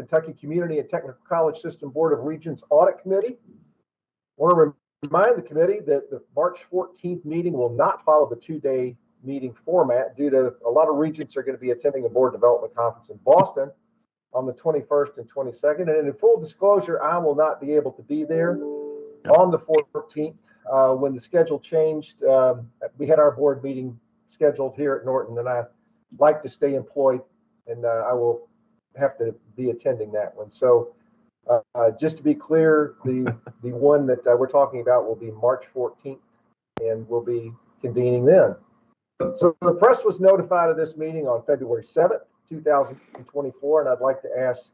Kentucky Community and Technical College System Board of Regents Audit Committee. I want to remind the committee that the March 14th meeting will not follow the two-day meeting format due to a lot of regents are going to be attending a board development conference in Boston on the 21st and 22nd. And in full disclosure, I will not be able to be there on the 14th. When the schedule changed, we had our board meeting scheduled here at Norton, and I like to stay employed, and I will have to be attending that one. So just to be clear, the one that we're talking about will be March 14th, and we'll be convening then. So the press was notified of this meeting on February 7th, 2024, and I'd like to ask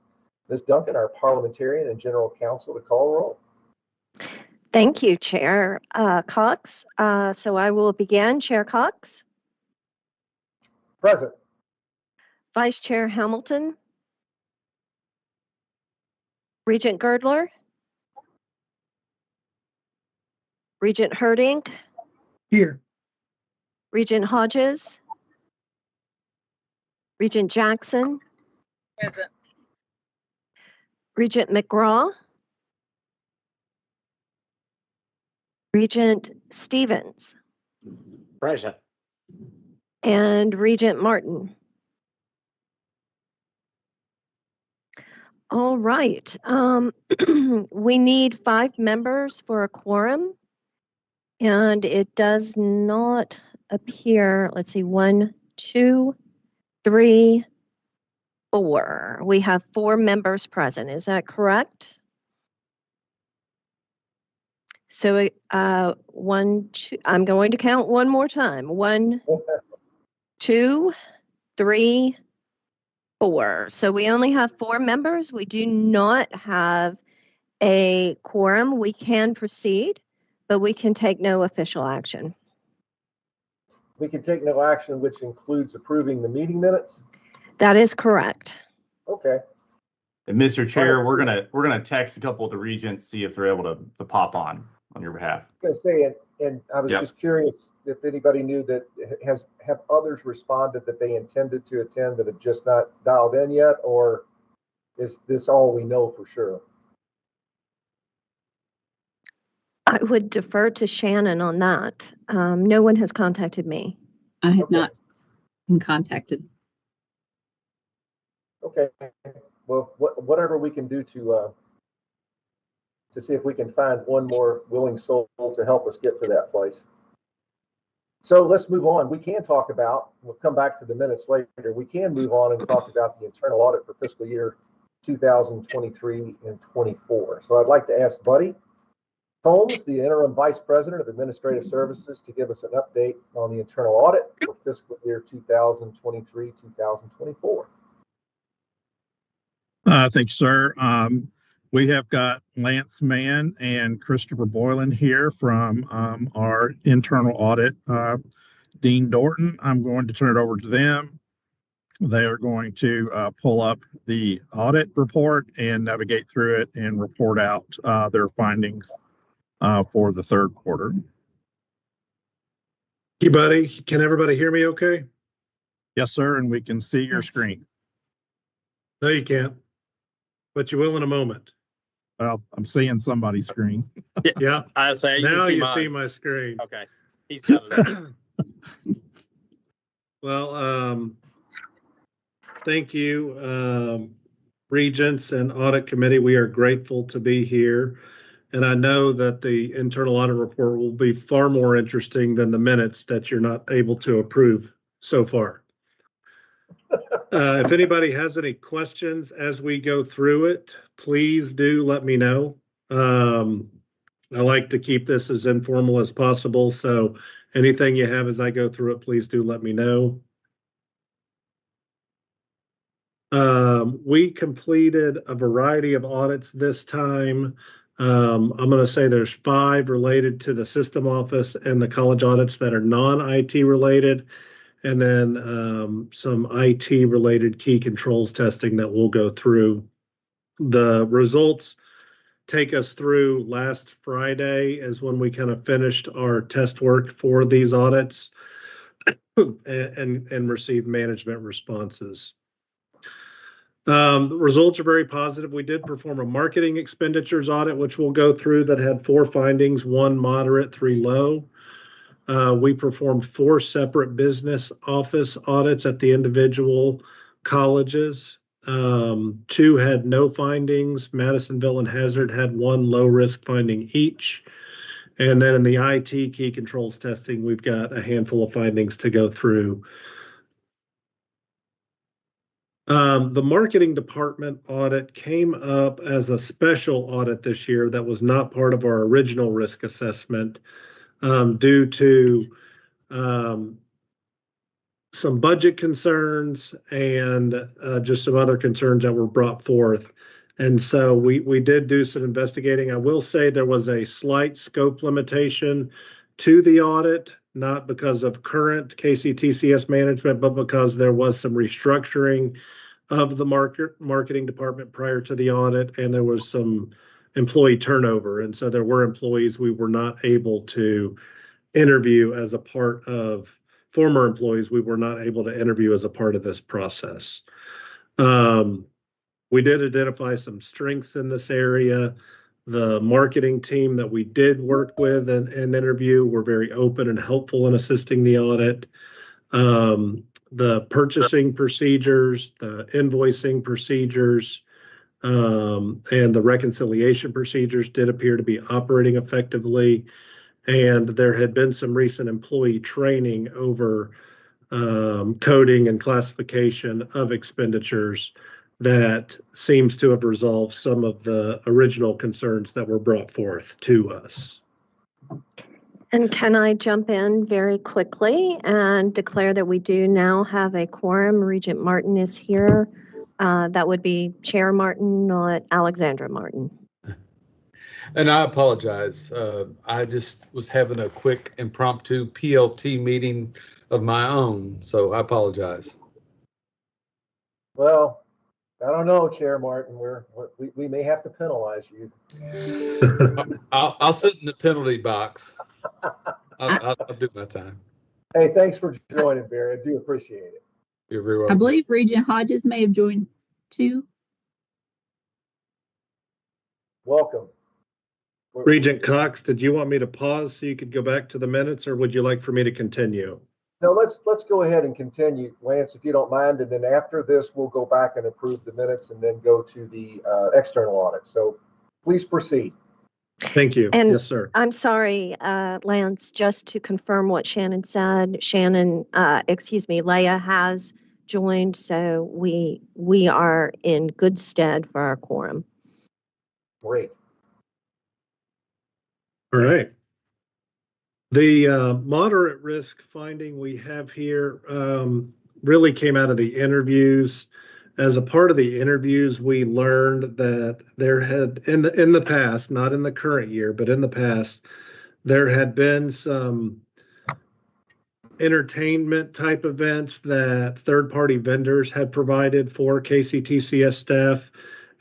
Ms. Duncan, our parliamentarian and general counsel, to call a roll. Thank you, Chair Cox. So I will begin. Chair Cox. Present. Vice Chair Hamilton. Regent Girdler. Regent Herding. Here. Regent Hodges. Regent Jackson. Present. Regent McGraw. Regent Stevens. Present. And Regent Martin. All right. We need 5 members for a quorum, and it does not appear, let's see, 1, 2, 3, 4. We have 4 members present. Is that correct? So 1, 2, I'm going to count one more time. 1, 2, 3, 4. So we only have 4 members. We do not have a quorum. We can proceed, but we can take no official action. We can take no action, which includes approving the meeting minutes. That is correct. Okay. And Mr. Chair, we're gonna text a couple of the regents, see if they're able to pop on your behalf. I was going to say, and I was just curious if anybody knew that have others responded that they intended to attend that have just not dialed in yet, or is this all we know for sure? I would defer to Shannon on that. No one has contacted me. I have not been contacted. Okay. Well, whatever we can do to see if we can find one more willing soul to help us get to that place. So let's move on. We can talk about, we'll come back to the minutes later. We can move on and talk about the internal audit for fiscal year 2023 and 24. So I'd like to ask Buddy Holmes, the interim vice president of administrative services, to give us an update on the internal audit for fiscal year 2023-2024. Thank you, sir. We have got Lance Mann and Christopher Boylan here from our internal audit. Dean Dorton, I'm going to turn it over to them. They are going to pull up the audit report and navigate through it and report out their findings for the third quarter. Hey, buddy, can everybody hear me okay? Yes, sir, and we can see your screen. No, you can't, but you will in a moment. Well, I'm seeing somebody's screen. Yeah, I say now you see my screen. Okay. He's got it. Well, thank you, Regents and Audit Committee. We are grateful to be here. And I know that the internal audit report will be far more interesting than the minutes that you're not able to approve so far. If anybody has any questions as we go through it, please do let me know. I like to keep this as informal as possible. So anything you have as I go through it, please do let me know. We completed a variety of audits this time. I'm going to say there's 5 related to the system office and the college audits that are non-IT related, and then some IT related key controls testing that we'll go through. The results take us through last Friday is when we kind of finished our test work for these audits and received management responses. The results are very positive. We did perform a marketing expenditures audit, which we'll go through, that had 4 findings, 1 moderate, 3 low. We performed 4 separate business office audits at the individual colleges. 2 had no findings. Madisonville and Hazard had 1 low risk finding each. And then in the IT key controls testing, we've got a handful of findings to go through. The marketing department audit came up as a special audit this year that was not part of our original risk assessment due to some budget concerns and just some other concerns that were brought forth. And so we did do some investigating. I will say there was a slight scope limitation to the audit, not because of current KCTCS management, but because there was some restructuring of the marketing department prior to the audit, and there was some employee turnover. And so there were employees we were not able to interview as a part of, former employees we were not able to interview as a part of this process. We did identify some strengths in this area. The marketing team that we did work with and interview were very open and helpful in assisting the audit. The purchasing procedures, the invoicing procedures, and the reconciliation procedures did appear to be operating effectively. And there had been some recent employee training over coding and classification of expenditures that seems to have resolved some of the original concerns that were brought forth to us. And can I jump in very quickly and declare that we do now have a quorum? Regent Martin is here. That would be Chair Martin, not Alexandra Martin. And I apologize. I just was having a quick impromptu PLT meeting of my own, so I apologize. Well, I don't know, Chair Martin. We may have to penalize you. I'll sit in the penalty box. I'll do my time. Hey, thanks for joining, Barry. I do appreciate it. You're very I welcome. believe Regent Hodges may have joined too. Welcome. Regent Cox, did you want me to pause so you could go back to the minutes, or would you like for me to continue? No, let's go ahead and continue, Lance, if you don't mind. And then after this, we'll go back and approve the minutes and then go to the external audit. So please proceed. Thank you. And yes, sir. I'm sorry, Lance, just to confirm what Shannon said, Leah has joined, so we are in good stead for our quorum. Great. All right. The moderate risk finding we have here really came out of the interviews. As a part of the interviews, we learned that there had, in the past, not in the current year, but in the past, there had been some entertainment type events that third-party vendors had provided for KCTCS staff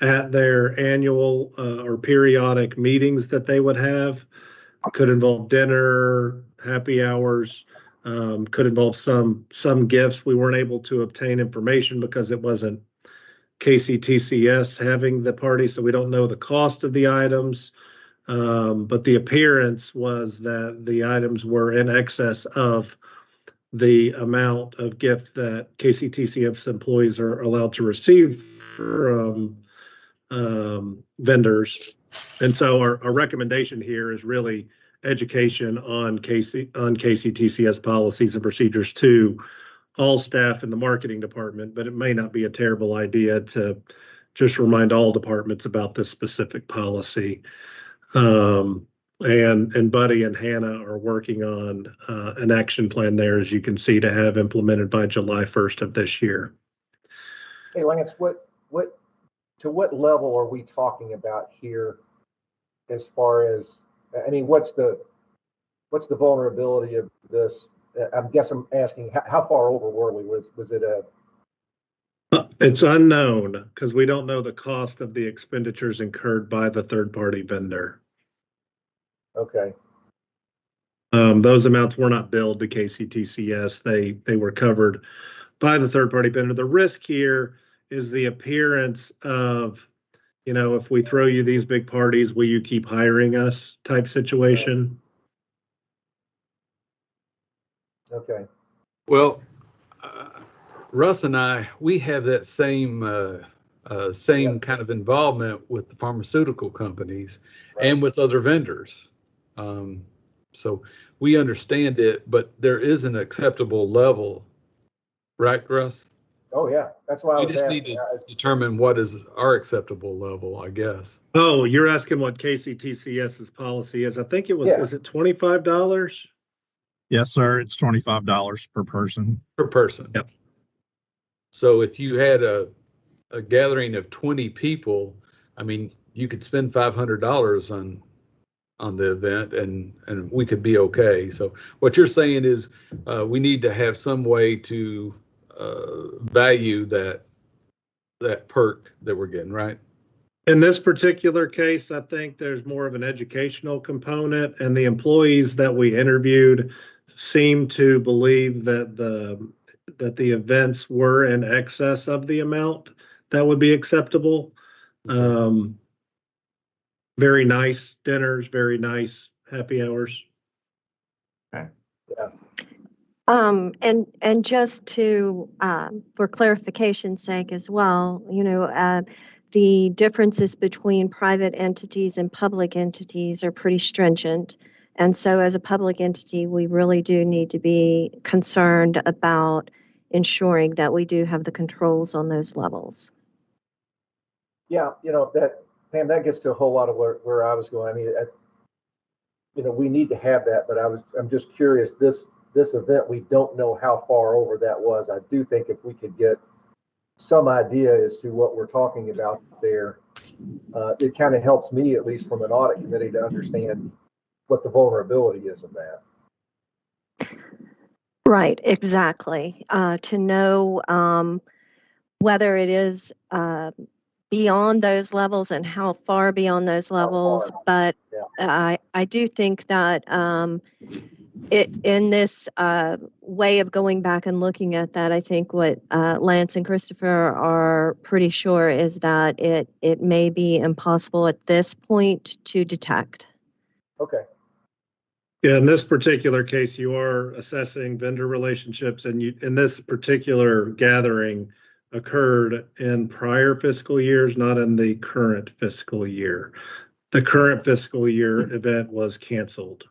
at their annual or periodic meetings that they would have. Could involve dinner, happy hours, could involve some gifts. We weren't able to obtain information because it wasn't KCTCS having the party, so we don't know the cost of the items. But the appearance was that the items were in excess of the amount of gift that KCTCS employees are allowed to receive from vendors. And so our recommendation here is really education on KCTCS policies and procedures to all staff in the marketing department, but it may not be a terrible idea to just remind all departments about this specific policy. And Buddy and Hannah are working on an action plan there, as you can see, to have implemented by July 1st of this year. Hey, Lance, to what level are we talking about here as far as, I mean, what's the vulnerability of this? I guess I'm asking how far over were we? Was it a? It's unknown because we don't know the cost of the expenditures incurred by the third-party vendor. Okay. Those amounts were not billed to KCTCS. They were covered by the third-party vendor. The risk here is the appearance of, you know, if we throw you these big parties, will you keep hiring us type situation. Okay. Well, Russ and I, we have that same kind of involvement with the pharmaceutical companies and with other vendors. So we understand it, but there is an acceptable level, right, Russ? Oh, yeah. That's why I We was just asking. need to determine what is our acceptable level, I guess. Oh, you're asking what KCTCS's policy is. I think it was, Yeah. is it $25? Yes, sir. It's $25 per person. Per person. Yep. So if you had a gathering of 20 people, I mean, you could spend $500 on the event and we could be okay. So what you're saying is we need to have some way to value that perk that we're getting, right? In this particular case, I think there's more of an educational component, and the employees that we interviewed seem to believe that the events were in excess of the amount that would be acceptable. Very nice dinners, very nice happy hours. Yeah. And just to, for clarification's sake as well, you know, the differences between private entities and public entities are pretty stringent. And so as a public entity, we really do need to be concerned about ensuring that we do have the controls on those levels. Yeah, you know, Pam, that gets to a whole lot of where I was going. I mean, you know, we need to have that, but I'm just curious, this event, we don't know how far over that was. I do think if we could get some idea as to what we're talking about there, it kind of helps me, at least from an audit committee, to understand what the vulnerability is of that. Right, exactly. To know whether it is beyond those levels and how far beyond those levels. But I do think that in this way of going back and looking at that, I think what Lance and Christopher are pretty sure is that it may be impossible at this point to detect. Okay. Yeah, in this particular case, you are assessing vendor relationships, and in this particular gathering occurred in prior fiscal years, not in the current fiscal year. The current fiscal year event was canceled.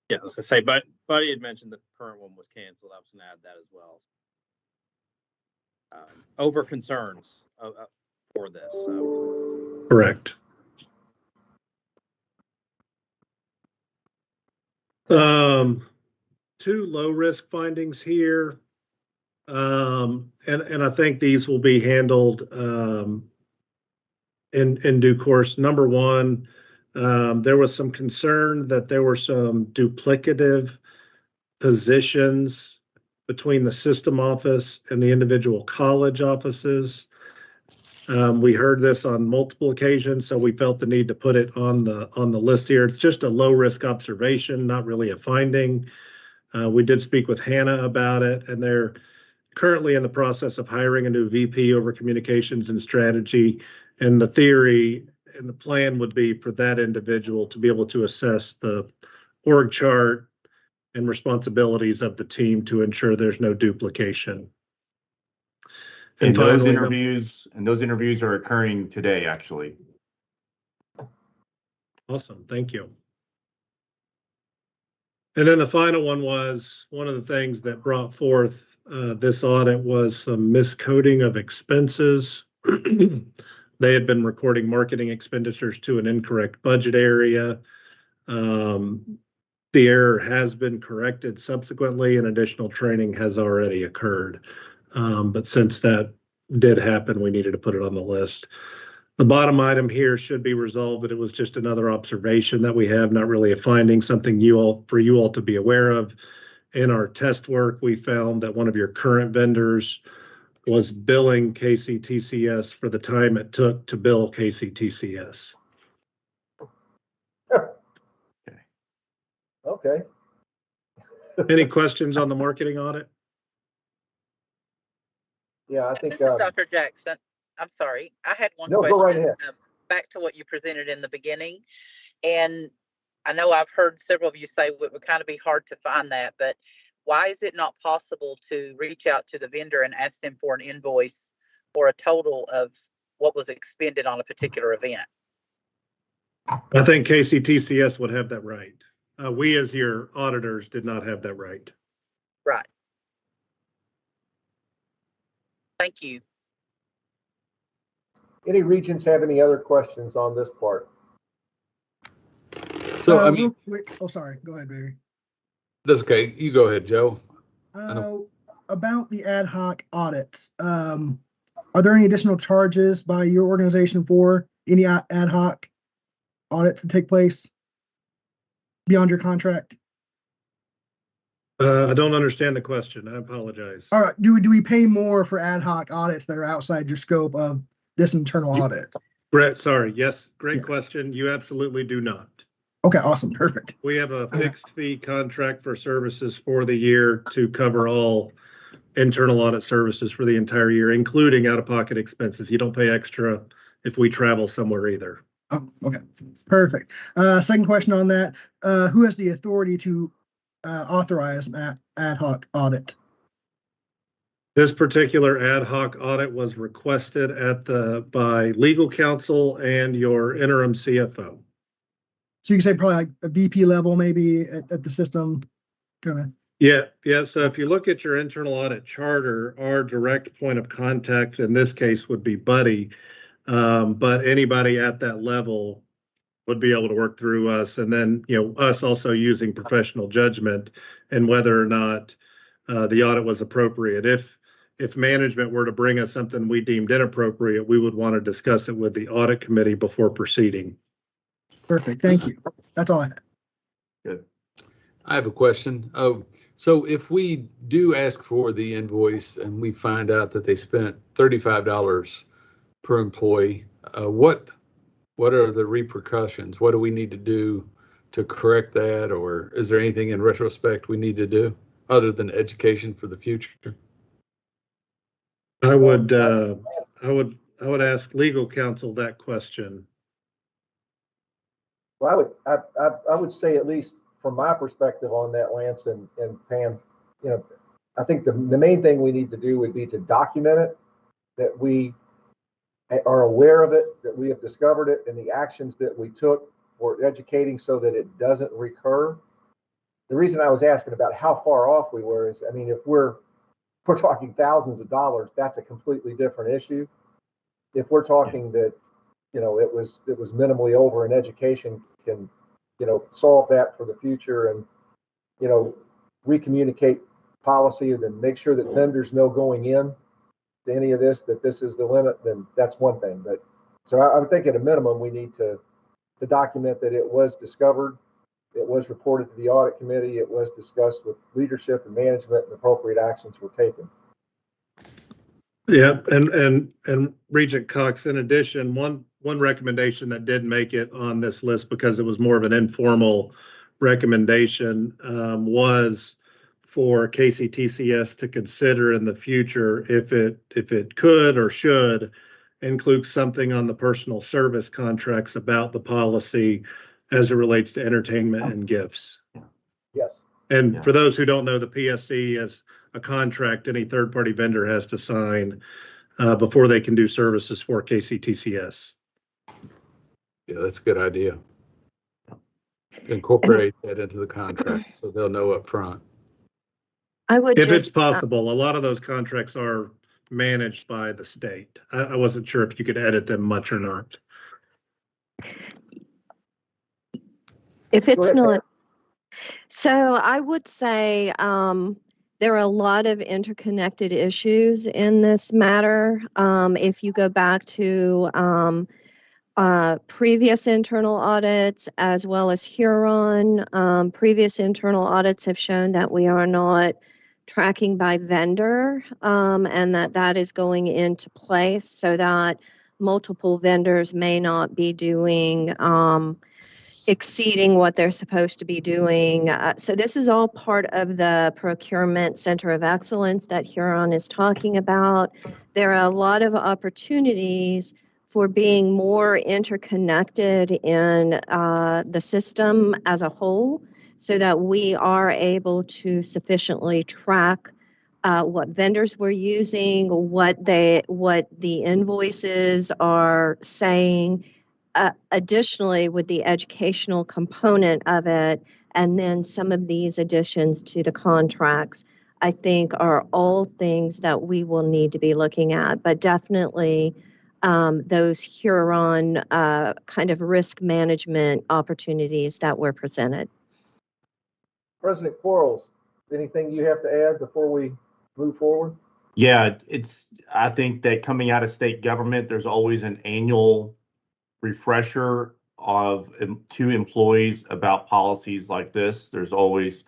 Yeah, I was gonna say, but Buddy had mentioned the current one was canceled. I was gonna add that as well. Over concerns for this. Correct. Two low risk findings here. And I think these will be handled in due course. Number one, there was some concern that there were some duplicative positions between the system office and the individual college offices. We heard this on multiple occasions, so we felt the need to put it on the list here. It's just a low risk observation, not really a finding. We did speak with Hannah about it, and they're currently in the process of hiring a new VP over communications and strategy. And the theory and the plan would be for that individual to be able to assess the org chart and responsibilities of the team to ensure there's no duplication. And those finally, interviews are occurring today, actually. Awesome, thank you. And then the final one was, one of the things that brought forth this audit was some miscoding of expenses. They had been recording marketing expenditures to an incorrect budget area. The error has been corrected subsequently, and additional training has already occurred. But since that did happen, we needed to put it on the list. The bottom item here should be resolved, but it was just another observation that we have, not really a finding, something for you all to be aware of. In our test work, we found that one of your current vendors was billing KCTCS for the time it took to bill KCTCS. Okay. Any questions on the marketing audit? Yeah, I think This is Dr. Jackson. I'm sorry. I had one No, question. go right ahead. Back to what you presented in the beginning. And I know I've heard several of you say it would kind of be hard to find that, but why is it not possible to reach out to the vendor and ask them for an invoice or a total of what was expended on a particular event? I think KCTCS would have that right. We as your auditors did not have that right. Right. Thank you. Any regions have any other questions on this part? So, I mean, real quick. Oh, sorry. Go ahead, Barry. that's okay. You go ahead, Joe. About the ad hoc audits, are there any additional charges by your organization for any ad hoc audits to take place beyond your contract? I don't understand the question. I apologize. All right. Do we pay more for ad hoc audits that are outside your scope of this internal audit? Brett, sorry. Yes, great Yeah. question. You absolutely do not. Okay, awesome. Perfect. We have a fixed fee contract for services for the year to cover all internal audit services for the entire year, including out-of-pocket expenses. You don't pay extra if we travel somewhere either. Oh, okay. Perfect. Second question on that. Who has the authority to authorize that ad hoc audit? This particular ad hoc audit was requested by legal counsel and your interim CFO. So you can say probably like a VP level, maybe at the system kind of. Yeah. So if you look at your internal audit charter, our direct point of contact in this case would be Buddy. But anybody at that level would be able to work through us, and then, us also using professional judgment and whether or not the audit was appropriate. If management were to bring us something we deemed inappropriate, we would want to discuss it with the audit committee before proceeding. Perfect. Thank you. That's all I had. Good. I have a question. So if we do ask for the invoice and we find out that they spent $35 per employee, what are the repercussions? What do we need to do to correct that? Or is there anything in retrospect we need to do other than education for the future? I would ask legal counsel that question. Well, I would say, at least from my perspective on that, Lance and Pam, I think the main thing we need to do would be to document it, that we are aware of it, that we have discovered it, and the actions that we took for educating so that it doesn't recur. The reason I was asking about how far off we were is, I mean, if we're talking thousands of dollars, that's a completely different issue. If we're talking that, it was minimally over, and education can, solve that for the future, and, recommunicate policy, and then make sure that vendors know going in to any of this that this is the limit, then that's one thing. But so I would think at a minimum we need to document that it was discovered, it was reported to the audit committee, it was discussed with leadership and management, and appropriate actions were taken. Yeah, and Regent Cox, in addition, one recommendation that did make it on this list because it was more of an informal recommendation was for KCTCS to consider in the future if it could or should include something on the personal service contracts about the policy as it relates to entertainment and gifts. Yes. And for those who don't know, the PSC is a contract any third-party vendor has to sign before they can do services for KCTCS. Yeah, that's a good idea. Incorporate that into the contract so they'll know up front. If it's possible. A lot of those contracts are managed by the state. I wasn't sure if you could edit them much or not. If it's not, so I would say there are a lot of interconnected issues in this matter. If you go back to previous internal audits as well as Huron, previous internal audits have shown that we are not tracking by vendor, and that is going into place so that multiple vendors may not be doing exceeding what they're supposed to be doing. So this is all part of the procurement center of excellence that Huron is talking about. There are a lot of opportunities for being more interconnected in the system as a whole, so that we are able to sufficiently track what vendors we're using, what the invoices are saying. Additionally, with the educational component of it, and then some of these additions to the contracts, I think are all things that we will need to be looking at. But definitely those Huron kind of risk management opportunities that were presented. President Quarles, anything you have to add before we move forward? Yeah, I think that coming out of state government, there's always an annual refresher to employees about policies like this. There's always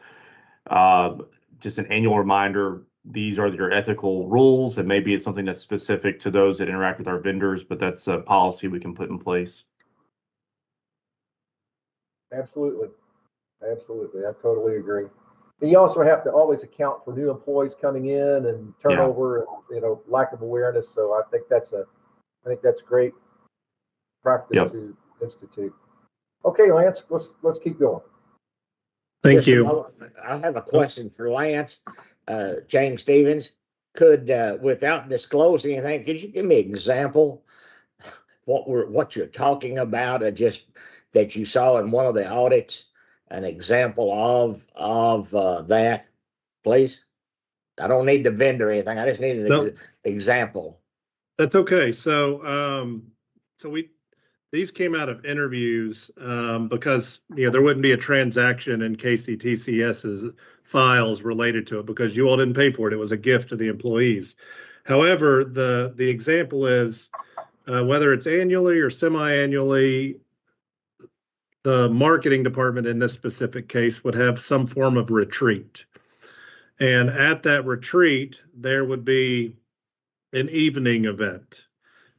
just an annual reminder, these are your ethical rules, and maybe it's something that's specific to those that interact with our vendors, but that's a policy we can put in place. Absolutely. Absolutely. I totally agree. And you also have to always account for new employees coming in and turnover, and, lack of awareness. So I think that's great practice to institute. Okay, Lance, let's keep going. Thank you. I have a question for Lance. James Stevens, could, without disclosing anything, could you give me an example what you're talking about, just that you saw in one of the audits, an example of that, please? I don't need the vendor or anything. I just need an example. That's okay. So, these came out of interviews because there wouldn't be a transaction in KCTCS's files related to it because you all didn't pay for it. It was a gift to the employees. However, the example is whether it's annually or semi-annually, the marketing department in this specific case would have some form of retreat. And at that retreat, there would be an evening event.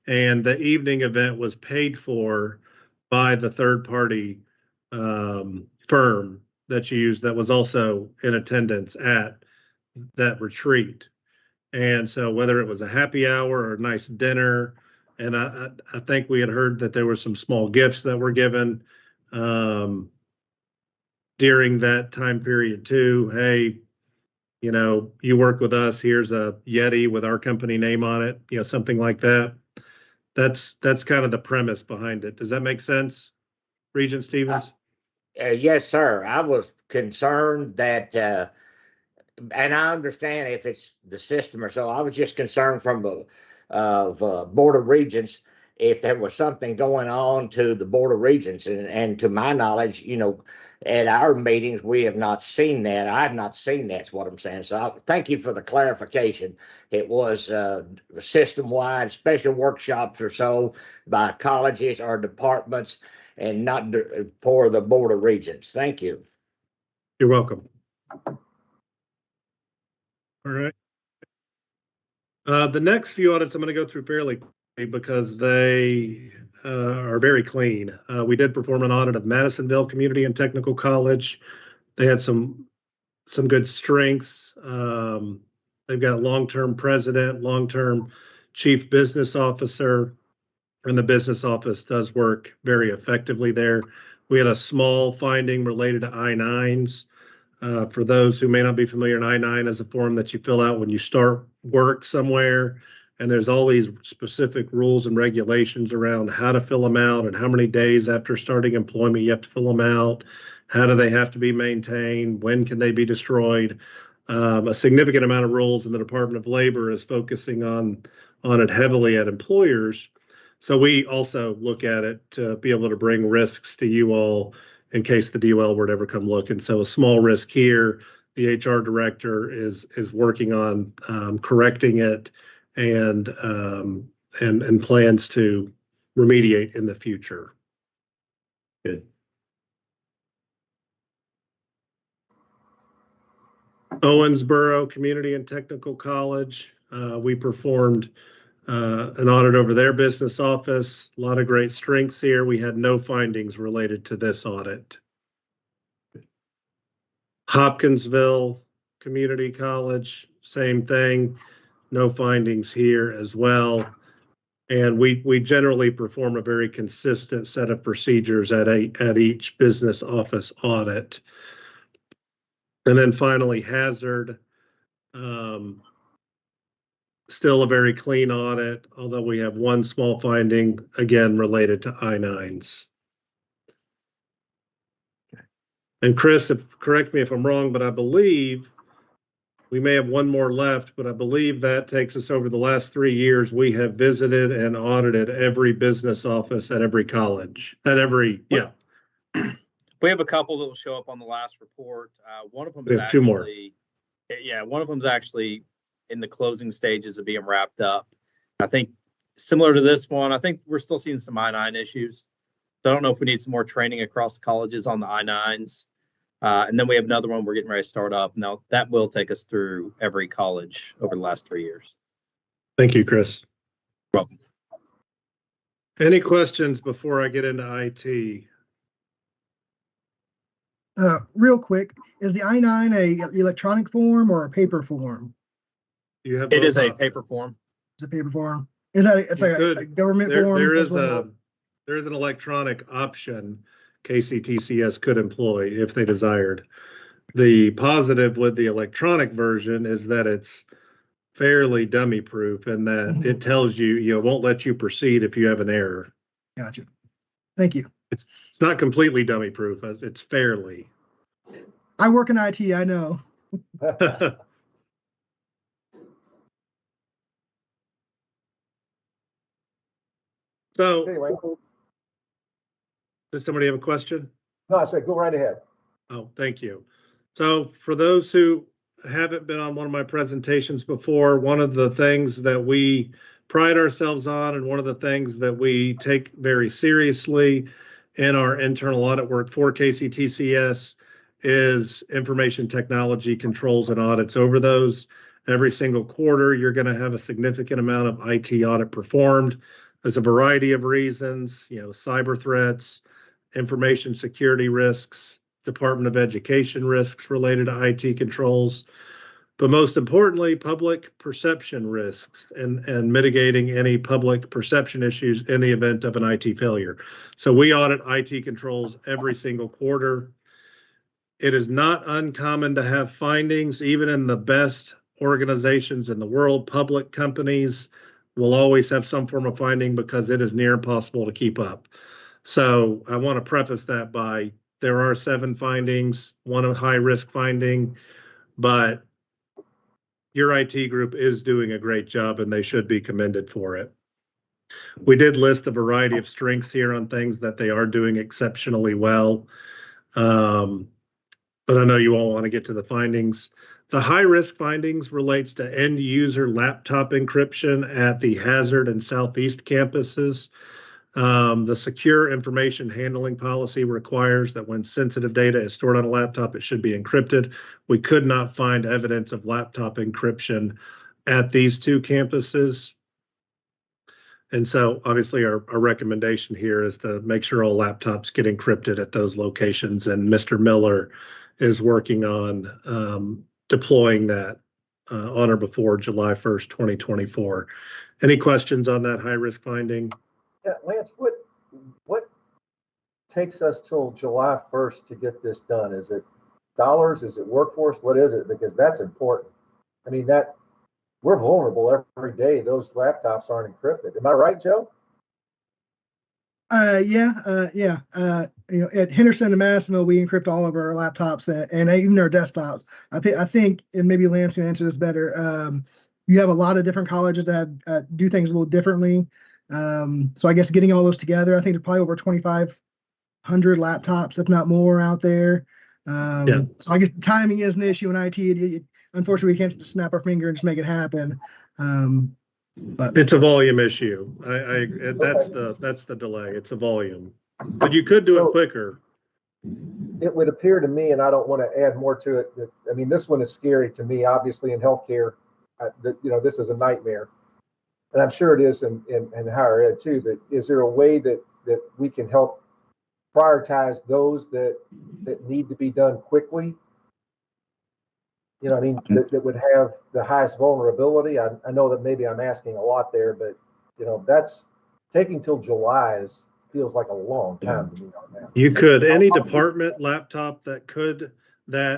And the evening event was paid for by the third-party firm that you used that was also in attendance at that retreat. And so whether it was a happy hour or a nice dinner, and I think we had heard that there were some small gifts that were given during that time period too. Hey, you work with us, here's a Yeti with our company name on it, something like that. That's kind of the premise behind it. Does that make sense, Regent Stevens? Yes, sir. I was concerned that, and I understand if it's the system or so. I was just concerned from the Board of Regents if there was something going on to the Board of Regents, and to my knowledge, at our meetings we have not seen that. I have not seen that's what I'm saying. So thank you for the clarification. It was system-wide special workshops or so by colleges or departments, and not for the Board of Regents. Thank you. You're welcome. All right. The next few audits I'm going to go through fairly quickly because they are very clean. We did perform an audit of Madisonville Community and Technical College. They had some good strengths. They've got long-term president, long-term chief business officer, and the business office does work very effectively there. We had a small finding related to I-9s. For those who may not be familiar, an I-9 is a form that you fill out when you start work somewhere, and there's all these specific rules and regulations around how to fill them out and how many days after starting employment you have to fill them out. How do they have to be maintained? When can they be destroyed? A significant amount of rules, and the Department of Labor is focusing on it heavily at employers. So we also look at it to be able to bring risks to you all in case the DOL were to ever come look. And so a small risk here, the HR director is working on correcting it and plans to remediate in the future. Good. Owensboro Community and Technical College, we performed an audit over their business office. A lot of great strengths here. We had no findings related to this audit. Hopkinsville Community College, same thing. No findings here as well. And we generally perform a very consistent set of procedures at each business office audit. And then finally, Hazard, still a very clean audit, although we have one small finding, again, related to I-9s. And Chris, correct me if I'm wrong, but I believe we may have one more left, but I believe that takes us over the last 3 years. We have visited and audited every business office at every college, yeah. We have a couple that will show up on the last report. One of them We is have two more. one of them's actually in the closing stages of being wrapped up. I think similar to this one, I think we're still seeing some I-9 issues. So I don't know if we need some more training across colleges on the I-9s. And then we have another one we're getting ready to start up. Now that will take us through every college over the last 3 years. Thank you, Chris. You're welcome. Any questions before I get into IT? Real quick, is the I-9 a electronic form or a paper form? You have It is a both paper form. It's a paper form. Is that it's like a government form? There as is well? there is an electronic option KCTCS could employ if they desired. The positive with the electronic version is that it's fairly dummy proof and that it tells you, it won't let you proceed if you have an error. Gotcha. Thank you. It's not completely dummy proof, it's fairly. I work in IT, I know. So, Anyway, does somebody have a question? no, I said go right ahead. Oh, thank you. So for those who haven't been on one of my presentations before, one of the things that we pride ourselves on and one of the things that we take very seriously in our internal audit work for KCTCS is information technology controls and audits over those. Every single quarter, you're going to have a significant amount of IT audit performed. There's a variety of reasons, cyber threats, information security risks, Department of Education risks related to IT controls, but most importantly, public perception risks and mitigating any public perception issues in the event of an IT failure. So we audit IT controls every single quarter. It is not uncommon to have findings, even in the best organizations in the world. Public companies will always have some form of finding because it is near impossible to keep up. So I want to preface that by there are 7 findings, one a high risk finding, but your IT group is doing a great job and they should be commended for it. We did list a variety of strengths here on things that they are doing exceptionally well. But I know you all want to get to the findings. The high risk findings relates to end user laptop encryption at the Hazard and Southeast campuses. The secure information handling policy requires that when sensitive data is stored on a laptop, it should be encrypted. We could not find evidence of laptop encryption at these 2 campuses. And so obviously our recommendation here is to make sure all laptops get encrypted at those locations. And Mr. Miller is working on deploying that on or before July 1st, 2024. Any questions on that high risk finding? Yeah, Lance, what takes us till July 1st to get this done? Is it dollars? Is it workforce? What is it? Because that's important. I mean, we're vulnerable every day. Those laptops aren't encrypted. Am I right, Joe? Yeah. At Henderson and Massimo, we encrypt all of our laptops and even our desktops. I think, and maybe Lance can answer this better. You have a lot of different colleges that do things a little differently. So I guess getting all those together, I think there's probably over 2,500 laptops, if not more, out there. So I guess timing is an issue in IT. Unfortunately, we can't just snap our finger and just make it happen. But it's a volume issue. That's the delay. It's a volume, but you could do it quicker. It would appear to me, and I don't want to add more to it. This one is scary to me. Obviously, in healthcare, this is a nightmare. and I'm sure it is in higher ed too, but is there a way that we can help prioritize those that need to be done quickly? You know, I mean, that would have the highest vulnerability. I know that maybe I'm asking a lot there, but you know, that's taking till July feels like a long time to me on that. You could, any department laptop that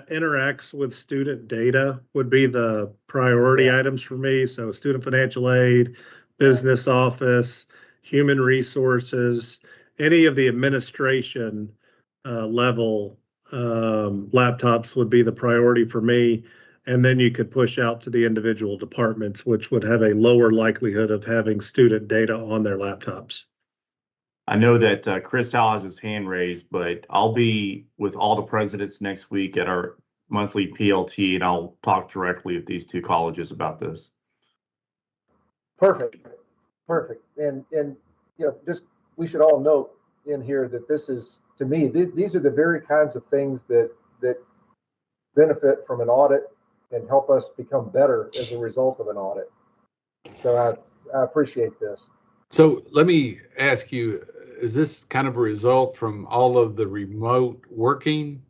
interacts with student data would be the priority items for me. So student financial aid, business office, human resources, any of the administration level laptops would be the priority for me. And then you could push out to the individual departments, which would have a lower likelihood of having student data on their laptops. I know that Chris Howell has his hand raised, but I'll be with all the presidents next week at our monthly PLT, and I'll talk directly with these two colleges about this. Perfect. And you know, just we should all note in here that this is, to me, these are the very kinds of things that benefit from an audit and help us become better as a result of an audit. So I appreciate this. So let me ask you, is this kind of a result from all of the remote working?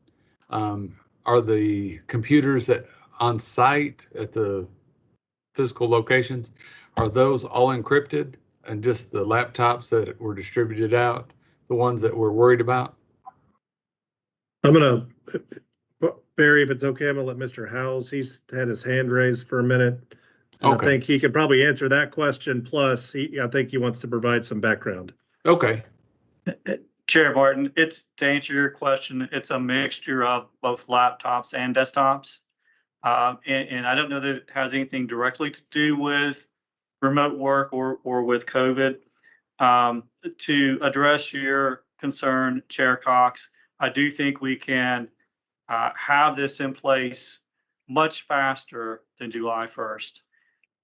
Are the computers on site at the physical locations, are those all encrypted, and just the laptops that were distributed out, the ones that we're worried about? I'm gonna, Barry, if it's okay, I'm gonna let Mr. Howells, he's had his hand raised for a minute. And Okay. I think he could probably answer that question. Plus, I think he wants to provide some background. Okay. Chair Martin, it's to answer your question, it's a mixture of both laptops and desktops. And I don't know that it has anything directly to do with remote work or with COVID. To address your concern, Chair Cox, I do think we can have this in place much faster than July 1st.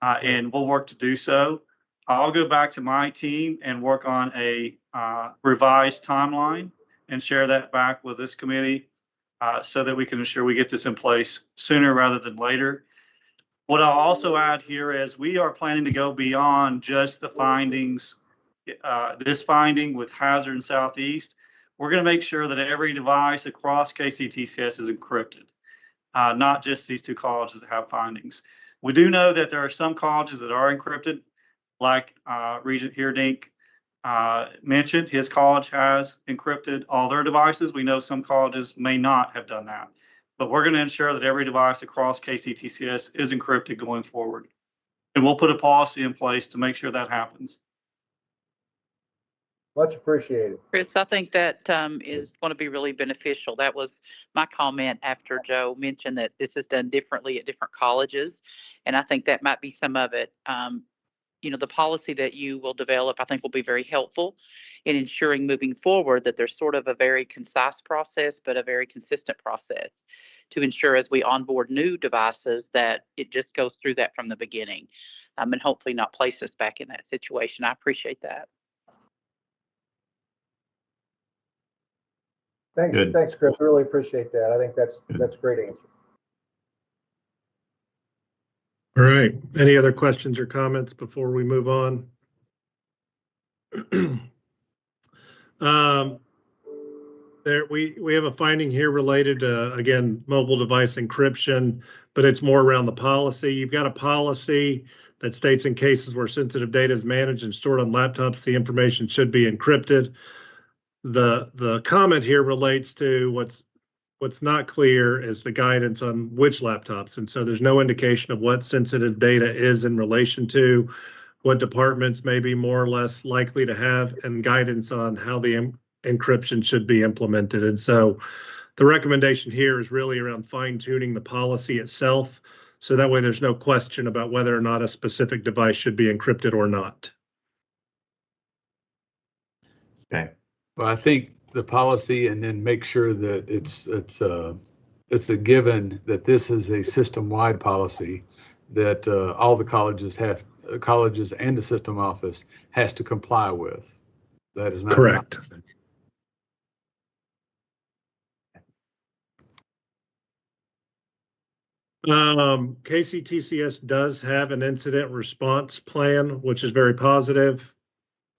And we'll work to do so. I'll go back to my team and work on a revised timeline and share that back with this committee so that we can ensure we get this in place sooner rather than later. What I'll also add here is we are planning to go beyond just the findings, this finding with Hazard and Southeast. We're going to make sure that every device across KCTCS is encrypted, not just these two colleges that have findings. We do know that there are some colleges that are encrypted, like Regent Heerdink mentioned. His college has encrypted all their devices. We know some colleges may not have done that, but we're going to ensure that every device across KCTCS is encrypted going forward. And we'll put a policy in place to make sure that happens. Much appreciated. Chris, I think that is going to be really beneficial. That was my comment after Joe mentioned that this is done differently at different colleges. And I think that might be some of it. You know, the policy that you will develop, I think, will be very helpful in ensuring moving forward that there's sort of a very concise process, but a very consistent process to ensure as we onboard new devices that it just goes through that from the beginning, and hopefully not place us back in that situation. I appreciate that. Thanks, Good. Thanks, Chris. Really appreciate that. I think that's a great answer. All right. Any other questions or comments before we move on? We have a finding here related to, again, mobile device encryption, but it's more around the policy. You've got a policy that states in cases where sensitive data is managed and stored on laptops, the information should be encrypted. The comment here relates to what's not clear is the guidance on which laptops. And so there's no indication of what sensitive data is in relation to what departments may be more or less likely to have, and guidance on how the encryption should be implemented. And so the recommendation here is really around fine tuning the policy itself. So that way there's no question about whether or not a specific device should be encrypted or not. Okay. Well, I think the policy, and then make sure that it's a given that this is a system-wide policy that all the colleges and the system office has to comply with. That is not correct. KCTCS does have an incident response plan, which is very positive.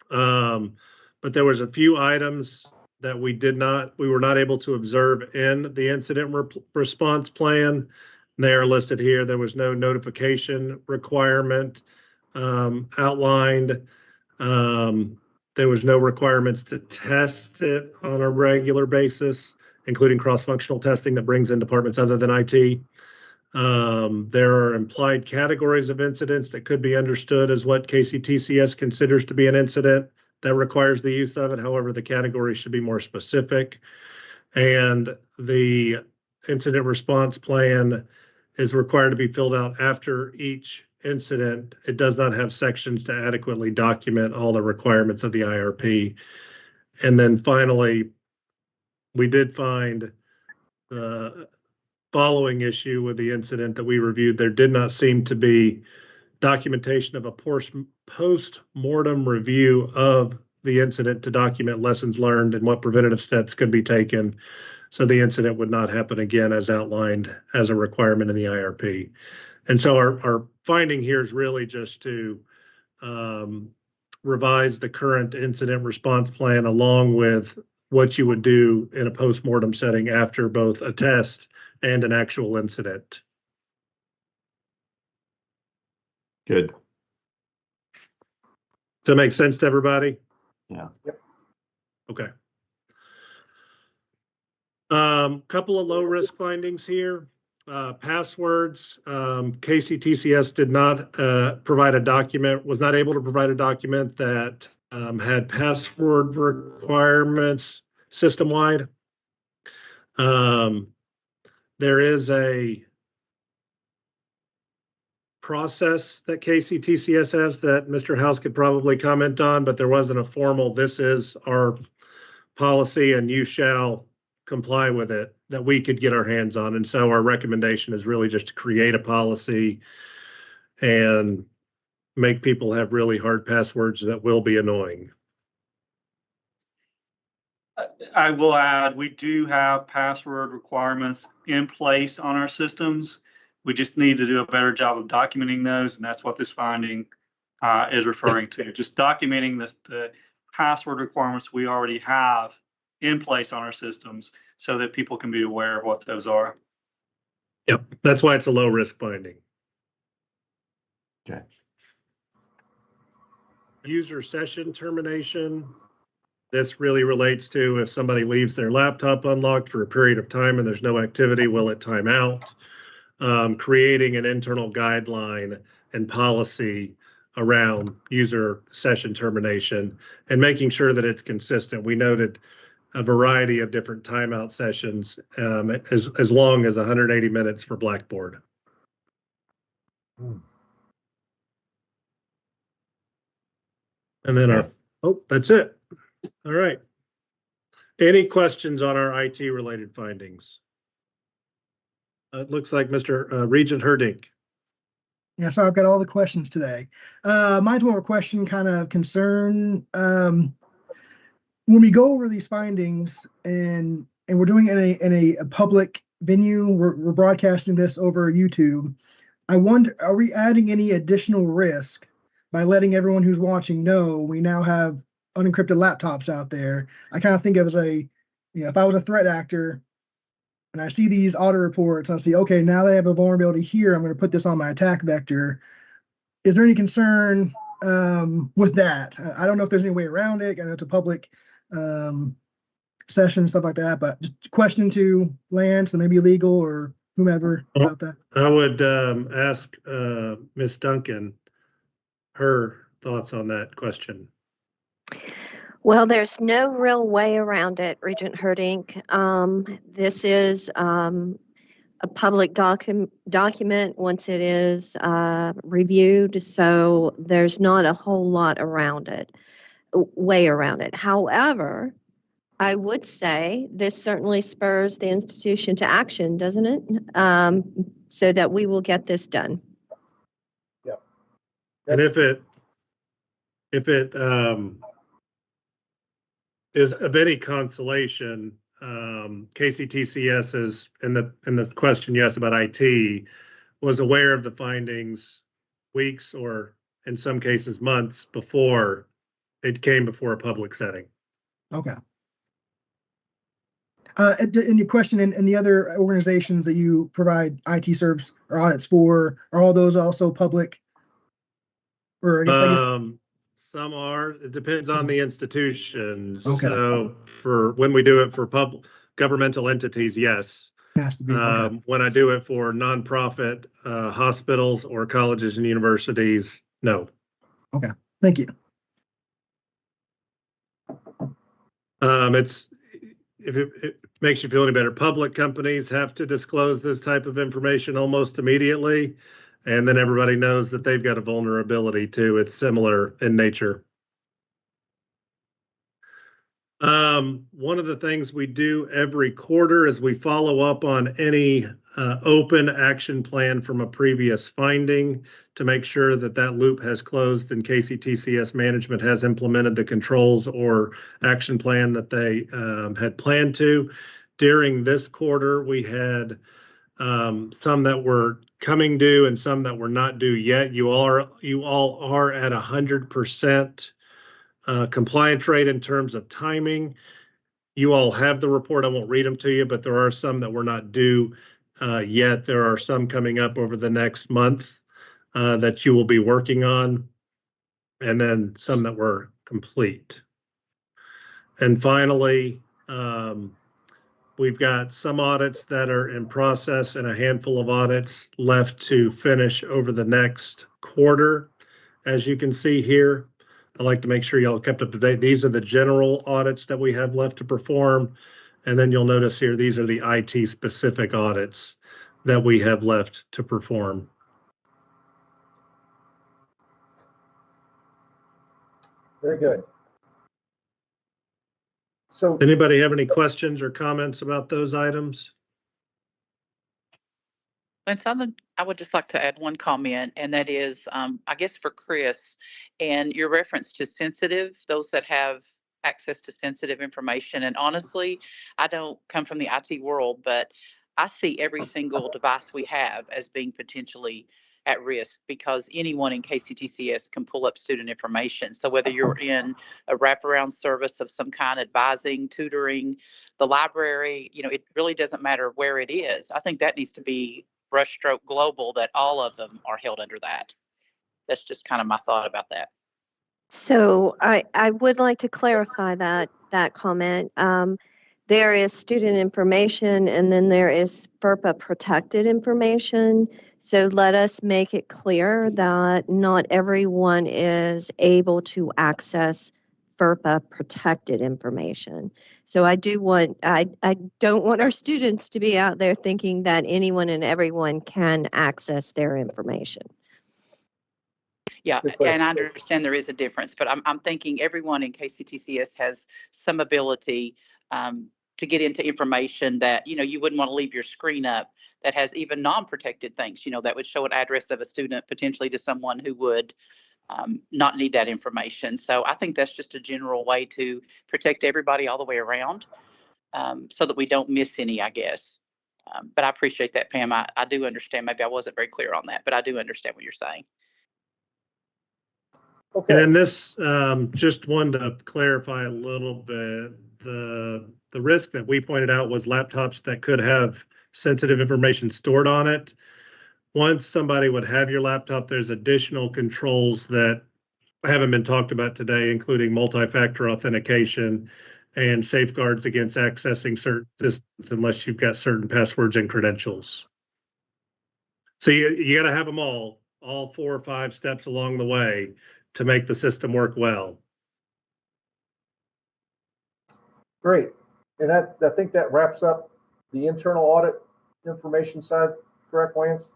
But there was a few items that we were not able to observe in the incident response plan. They are listed here. There was no notification requirement outlined. There was no requirements to test it on a regular basis, including cross-functional testing that brings in departments other than IT. There are implied categories of incidents that could be understood as what KCTCS considers to be an incident that requires the use of it. However, the category should be more specific. And the incident response plan is required to be filled out after each incident. It does not have sections to adequately document all the requirements of the IRP. And then finally, we did find the following issue with the incident that we reviewed. There did not seem to be documentation of a post-mortem review of the incident to document lessons learned and what preventative steps could be taken so the incident would not happen again as outlined as a requirement in the IRP. And so our finding here is really just to revise the current incident response plan along with what you would do in a post-mortem setting after both a test and an actual incident. Good. Does that make sense to everybody? Yeah. Yep. Okay. Couple of low risk findings here. Passwords. KCTCS did not provide a document, was not able to provide a document that had password requirements system-wide. There is a process that KCTCS has that Mr. House could probably comment on, but there wasn't a formal, this is our policy and you shall comply with it, that we could get our hands on. And so our recommendation is really just to create a policy and make people have really hard passwords that will be annoying. I will add, we do have password requirements in place on our systems. We just need to do a better job of documenting those, and that's what this finding is referring to. Just documenting the password requirements we already have in place on our systems so that people can be aware of what those are. Yep, that's why it's a low risk finding. Okay. User session termination. This really relates to if somebody leaves their laptop unlocked for a period of time and there's no activity, will it time out? Creating an internal guideline and policy around user session termination and making sure that it's consistent. We noted a variety of different timeout sessions as long as 180 minutes for Blackboard. And then that's it. All right. Any questions on our IT related findings? It looks like Mr. Regent Herdink. Yeah, so I've got all the questions today. Mine's more of a question, kind of concern. When we go over these findings and we're doing it in a public venue, we're broadcasting this over YouTube. I wonder, are we adding any additional risk by letting everyone who's watching know we now have unencrypted laptops out there? I kind of think of it as if I was a threat actor and I see these audit reports and I see, okay, now they have a vulnerability here, I'm going to put this on my attack vector. Is there any concern with that? I don't know if there's any way around it. I know it's a public session, stuff like that, but just a question to Lance and maybe legal or whomever about that. I would ask Ms. Duncan her thoughts on that question. Well, there's no real way around it, Regent Herdink. This is a public document once it is reviewed, so there's not a whole lot way around it. However, I would say this certainly spurs the institution to action, doesn't it? So that we will get this done. Yeah. And if it is of any consolation, KCTCS is in the question you asked about IT. was aware of the findings weeks or in some cases months before it came before a public setting. Okay. And your question in the other organizations that you provide IT service or audits for, are all those also public? Or I guess Some are. It depends on the institutions. Okay. So for when we do it for governmental entities, yes. it has to be. Okay. When I do it for nonprofit hospitals or colleges and universities, no. Okay. Thank you. If it makes you feel any better, public companies have to disclose this type of information almost immediately. And then everybody knows that they've got a vulnerability too. It's similar in nature. One of the things we do every quarter is we follow up on any open action plan from a previous finding to make sure that that loop has closed and KCTCS management has implemented the controls or action plan that they had planned to. During this quarter, we had some that were coming due and some that were not due yet. You all are at 100% compliance rate in terms of timing. You all have the report. I won't read them to you, but there are some that were not due yet. There are some coming up over the next month that you will be working on, and then some that were complete. And finally, we've got some audits that are in process and a handful of audits left to finish over the next quarter. As you can see here, I'd like to make sure y'all kept up to date. These are the general audits that we have left to perform. And then you'll notice here, these are the IT specific audits that we have left to perform. Very good. So Anybody have any questions or comments about those items? And so I would just like to add one comment, and that is, I guess for Chris, and your reference to sensitive, those that have access to sensitive information. And honestly, I don't come from the IT world, but I see every single device we have as being potentially at risk because anyone in KCTCS can pull up student information. So whether you're in a wraparound service of some kind, advising, tutoring, the library, it really doesn't matter where it is. I think that needs to be brushstroke global, that all of them are held under that. That's just kind of my thought about that. So I would like to clarify that comment. There is student information and then there is FERPA protected information. So let us make it clear that not everyone is able to access FERPA protected information. So I don't want our students to be out there thinking that anyone and everyone can access their information. Yeah, and I understand there is a difference, but I'm thinking everyone in KCTCS has some ability to get into information that, you wouldn't want to leave your screen up that has even non-protected things, that would show an address of a student potentially to someone who would not need that information. So I think that's just a general way to protect everybody all the way around so that we don't miss any, I guess. But I appreciate that, Pam. I do understand. Maybe I wasn't very clear on that, but I do understand what you're saying. Okay. And in this, just wanted to clarify a little bit, the risk that we pointed out was laptops that could have sensitive information stored on it. Once somebody would have your laptop, there's additional controls that haven't been talked about today, including multi-factor authentication and safeguards against accessing certain systems unless you've got certain passwords and credentials. So you got to have them all 4 or 5 steps along the way to make the system work well. Great. And I think that wraps up the internal audit information side, correct, Lance?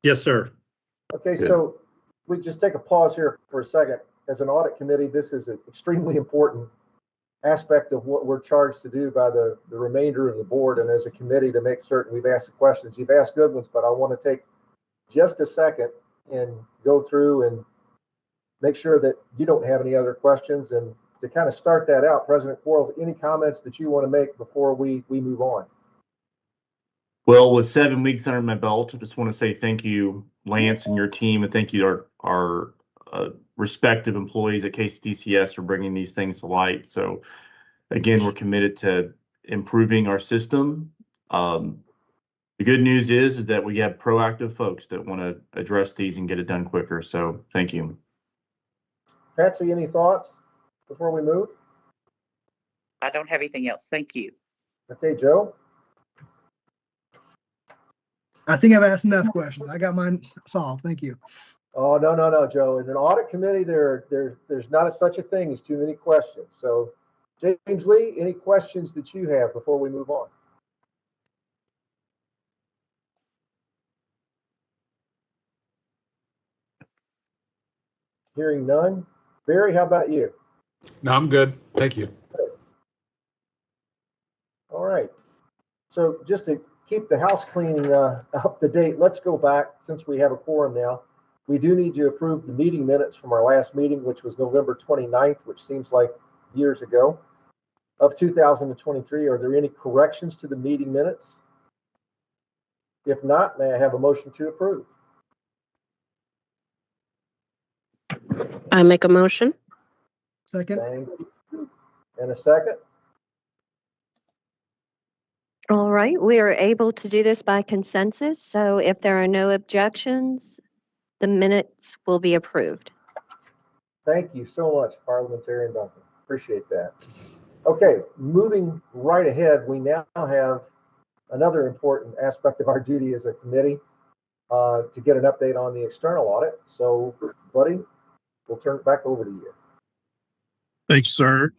Yes, sir. Okay, so we just take a pause here for a second. As an audit committee, this is an extremely important aspect of what we're charged to do by the remainder of the board and as a committee to make certain we've asked the questions. You've asked good ones, but I want to take just a second and go through and make sure that you don't have any other questions. And to kind of start that out, President Quarles, any comments that you want to make before we move on? Well, with 7 weeks under my belt, I just want to say thank you, Lance, and your team, and thank you to our respective employees at KCTCS for bringing these things to light. So, again, we're committed to improving our system. The good news is that we have proactive folks that want to address these and get it done quicker. So, thank you. Patsy, any thoughts before we move? I don't have anything else. Thank you. Okay, Joe? I think I've asked enough questions. I got mine solved. Thank you. Oh, no, Joe. In an audit committee, there's not such a thing as too many questions. So, James Lee, any questions that you have before we move on? Hearing none. Barry, how about you? No, I'm good. Thank you. All right. So just to keep the house cleaning up to date, let's go back, since we have a quorum now. We do need to approve the meeting minutes from our last meeting, which was November 29th, which seems like years ago, of 2023. Are there any corrections to the meeting minutes? If not, may I have a motion to approve? I make a motion. Second. Thank you. And a second? All right, we are able to do this by consensus. So if there are no objections, the minutes will be approved. Thank you so much, Parliamentarian Duncan. Appreciate that. Okay, moving right ahead, we now have another important aspect of our duty as a committee to get an update on the external audit. So, buddy, we'll turn it back over to you. Thanks, sir.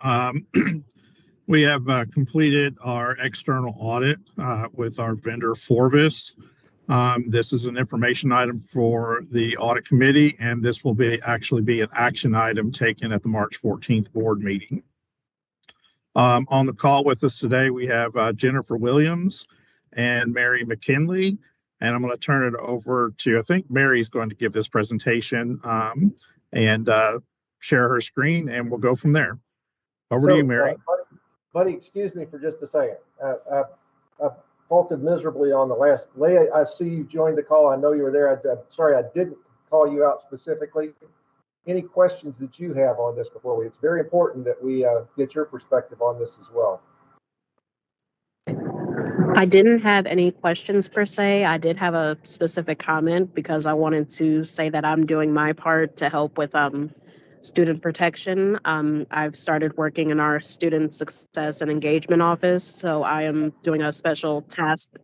We have completed our external audit with our vendor Forvis. This is an information item for the audit committee, and this will actually be an action item taken at the March 14th board meeting. On the call with us today, we have Jennifer Williams and Mary McKinley, and I'm going to turn it over to, I think Mary's going to give this presentation and share her screen, and we'll go from there. Over to you, Mary. Buddy, excuse me for just a second. I faulted miserably on the last. Leah, I see you joined the call. I know you were there. I'm sorry I didn't call you out specifically. Any questions that you have on this before it's very important that we get your perspective on this as well. I didn't have any questions per se. I did have a specific comment because I wanted to say that I'm doing my part to help with student protection. I've started working in our student success and engagement office, so I am doing a special task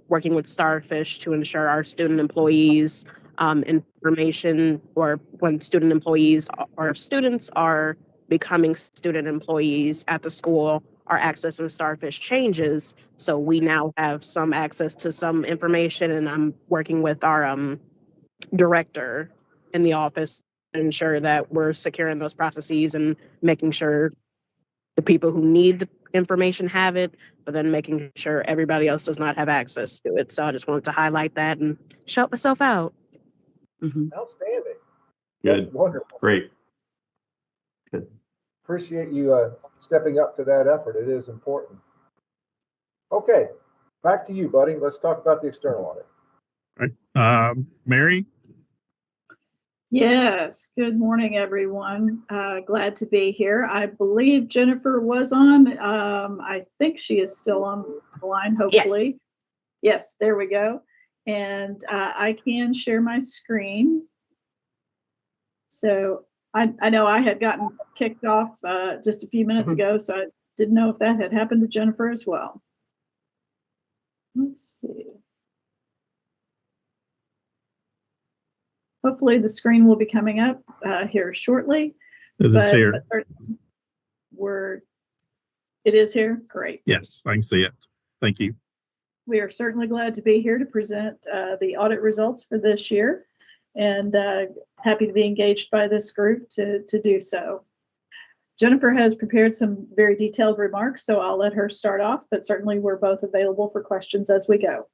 working with Starfish to ensure our student employees information, or when student employees or students are becoming student employees at the school, our access in Starfish changes. So we now have some access to some information, and I'm working with our director in the office to ensure that we're securing those processes and making sure the people who need the information have it, but then making sure everybody else does not have access to it. So I just wanted to highlight that and shout myself out. Outstanding. Good. That's wonderful. Great. Good. Appreciate you stepping up to that effort. It is important. Okay, back to you, buddy. Let's talk about the external audit. All right. Mary? Yes, good morning, everyone. Glad to be here. I believe Jennifer was on. I think she is still on the line, hopefully. Yes, there we go. And I can share my screen. So I know I had gotten kicked off just a few minutes ago, so I didn't know if that had happened to Jennifer as well. Let's see. Hopefully the screen will be coming up here shortly. It is here. It is here? Great. Yes, I can see it. Thank you. We are certainly glad to be here to present the audit results for this year, and happy to be engaged by this group to do so. Jennifer has prepared some very detailed remarks, so I'll let her start off, but certainly we're both available for questions as we go.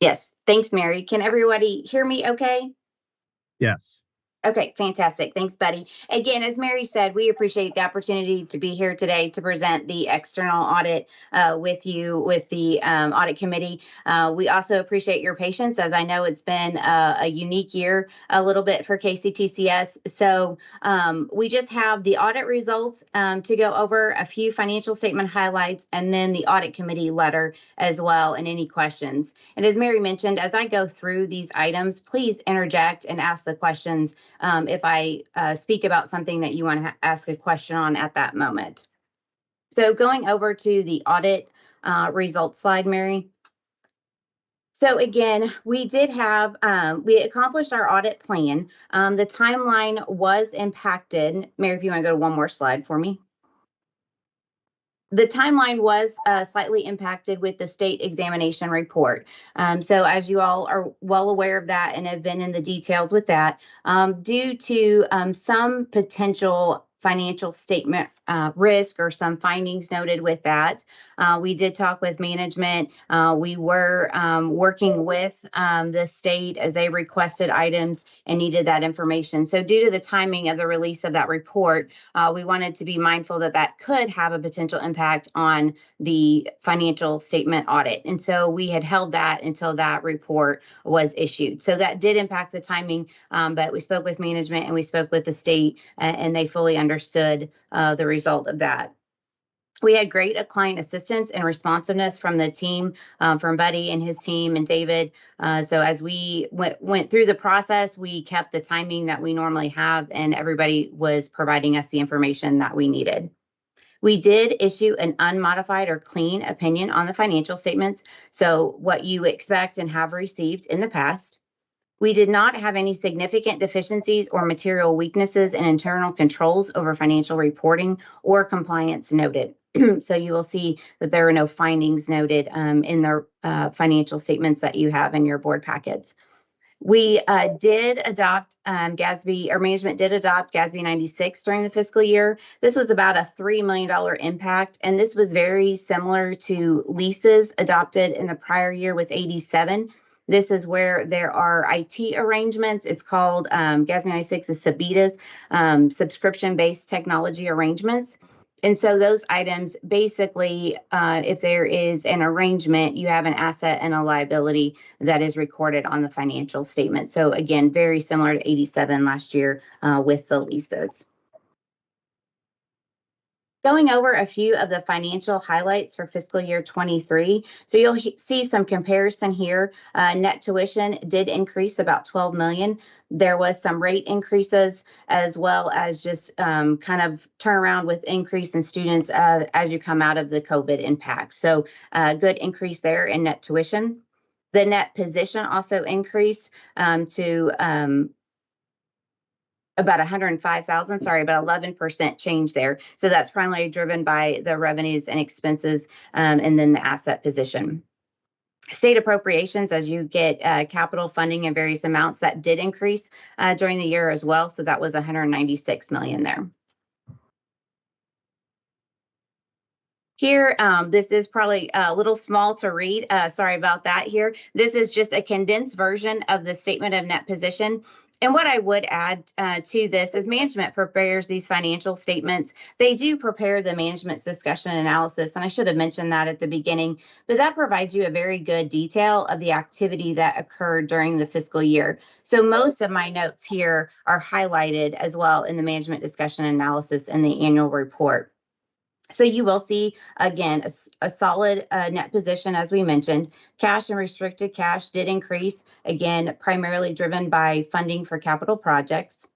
Yes, thanks, Mary. Can everybody hear me okay? Yes. Okay, fantastic. Thanks, Buddy. Again, as Mary said, we appreciate the opportunity to be here today to present the external audit with you, with the audit committee. We also appreciate your patience, as I know it's been a unique year a little bit for KCTCS. So we just have the audit results to go over, a few financial statement highlights, and then the audit committee letter as well, and any questions. And as Mary mentioned, as I go through these items, please interject and ask the questions if I speak about something that you want to ask a question on at that moment. So going over to the audit results slide, Mary. So again, we did have, we accomplished our audit plan. The timeline was impacted. Mary, if you want to go to one more slide for me. The timeline was slightly impacted with the state examination report. So as you all are well aware of that and have been in the details with that, due to some potential financial statement risk or some findings noted with that. We did talk with management. We were working with the state as they requested items and needed that information. So due to the timing of the release of that report, we wanted to be mindful that that could have a potential impact on the financial statement audit. And so we had held that until that report was issued. So that did impact the timing, but we spoke with management and we spoke with the state and they fully understood the result of that. We had great client assistance and responsiveness from the team, from Buddy and his team and David. So as we went through the process, we kept the timing that we normally have, and everybody was providing us the information that we needed. We did issue an unmodified or clean opinion on the financial statements, so what you expect and have received in the past. We did not have any significant deficiencies or material weaknesses in internal controls over financial reporting or compliance noted. So you will see that there are no findings noted in the financial statements that you have in your board packets. We did adopt GASB, or management did adopt GASB 96 during the fiscal year. This was about a $3 million impact, and this was very similar to leases adopted in the prior year with 87. This is where there are IT arrangements. It's called GASB 96 is SABITA's subscription-based technology arrangements. And so those items basically, if there is an arrangement, you have an asset and a liability that is recorded on the financial statement. So again, very similar to 87 last year with the leases. Going over a few of the financial highlights for fiscal year 23. So you'll see some comparison here. Net tuition did increase about 12 million. There was some rate increases as well as just kind of turnaround with increase in students as you come out of the COVID impact. So good increase there in net tuition. The net position also increased to about 105,000, sorry, about 11% change there. So that's primarily driven by the revenues and expenses and then the asset position. State appropriations, as you get capital funding in various amounts, that did increase during the year as well. So that was 196 million there. Here, this is probably a little small to read. Sorry about that here. This is just a condensed version of the statement of net position. And what I would add to this is management prepares these financial statements. They do prepare the management's discussion and analysis, and I should have mentioned that at the beginning, but that provides you a very good detail of the activity that occurred during the fiscal year. So most of my notes here are highlighted as well in the management discussion and analysis in the annual report. So you will see, again, a solid net position, as we mentioned. Cash and restricted cash did increase, again, primarily driven by funding for capital projects.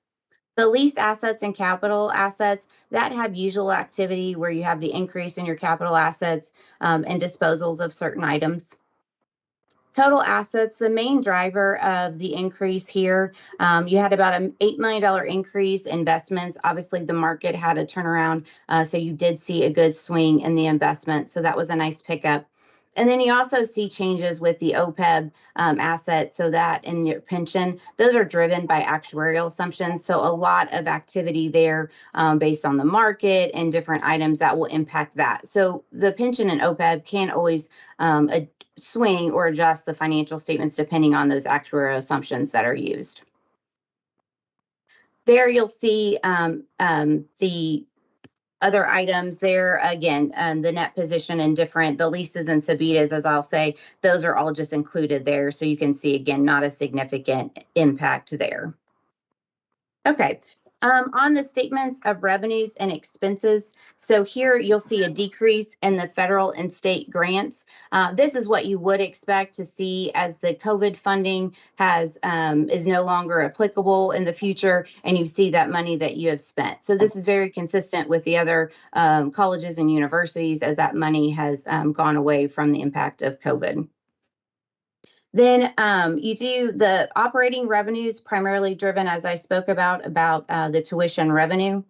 The lease assets and capital assets, that had usual activity where you have the increase in your capital assets and disposals of certain items. Total assets, the main driver of the increase here, you had about an $8 million increase in investments. Obviously, the market had a turnaround, so you did see a good swing in the investment. So that was a nice pickup. And then you also see changes with the OPEB asset, so that in your pension, those are driven by actuarial assumptions. So a lot of activity there based on the market and different items that will impact that. So the pension and OPEB can always swing or adjust the financial statements depending on those actuarial assumptions that are used. There you'll see the other items there. Again, the net position and the leases and subitas, as I'll say, those are all just included there. So you can see, again, not a significant impact there. Okay. On the statements of revenues and expenses, so here you'll see a decrease in the federal and state grants. This is what you would expect to see as the COVID funding is no longer applicable in the future, and you see that money that you have spent. So this is very consistent with the other colleges and universities as that money has gone away from the impact of COVID. Then you do the operating revenues, primarily driven, as I spoke about the tuition revenue.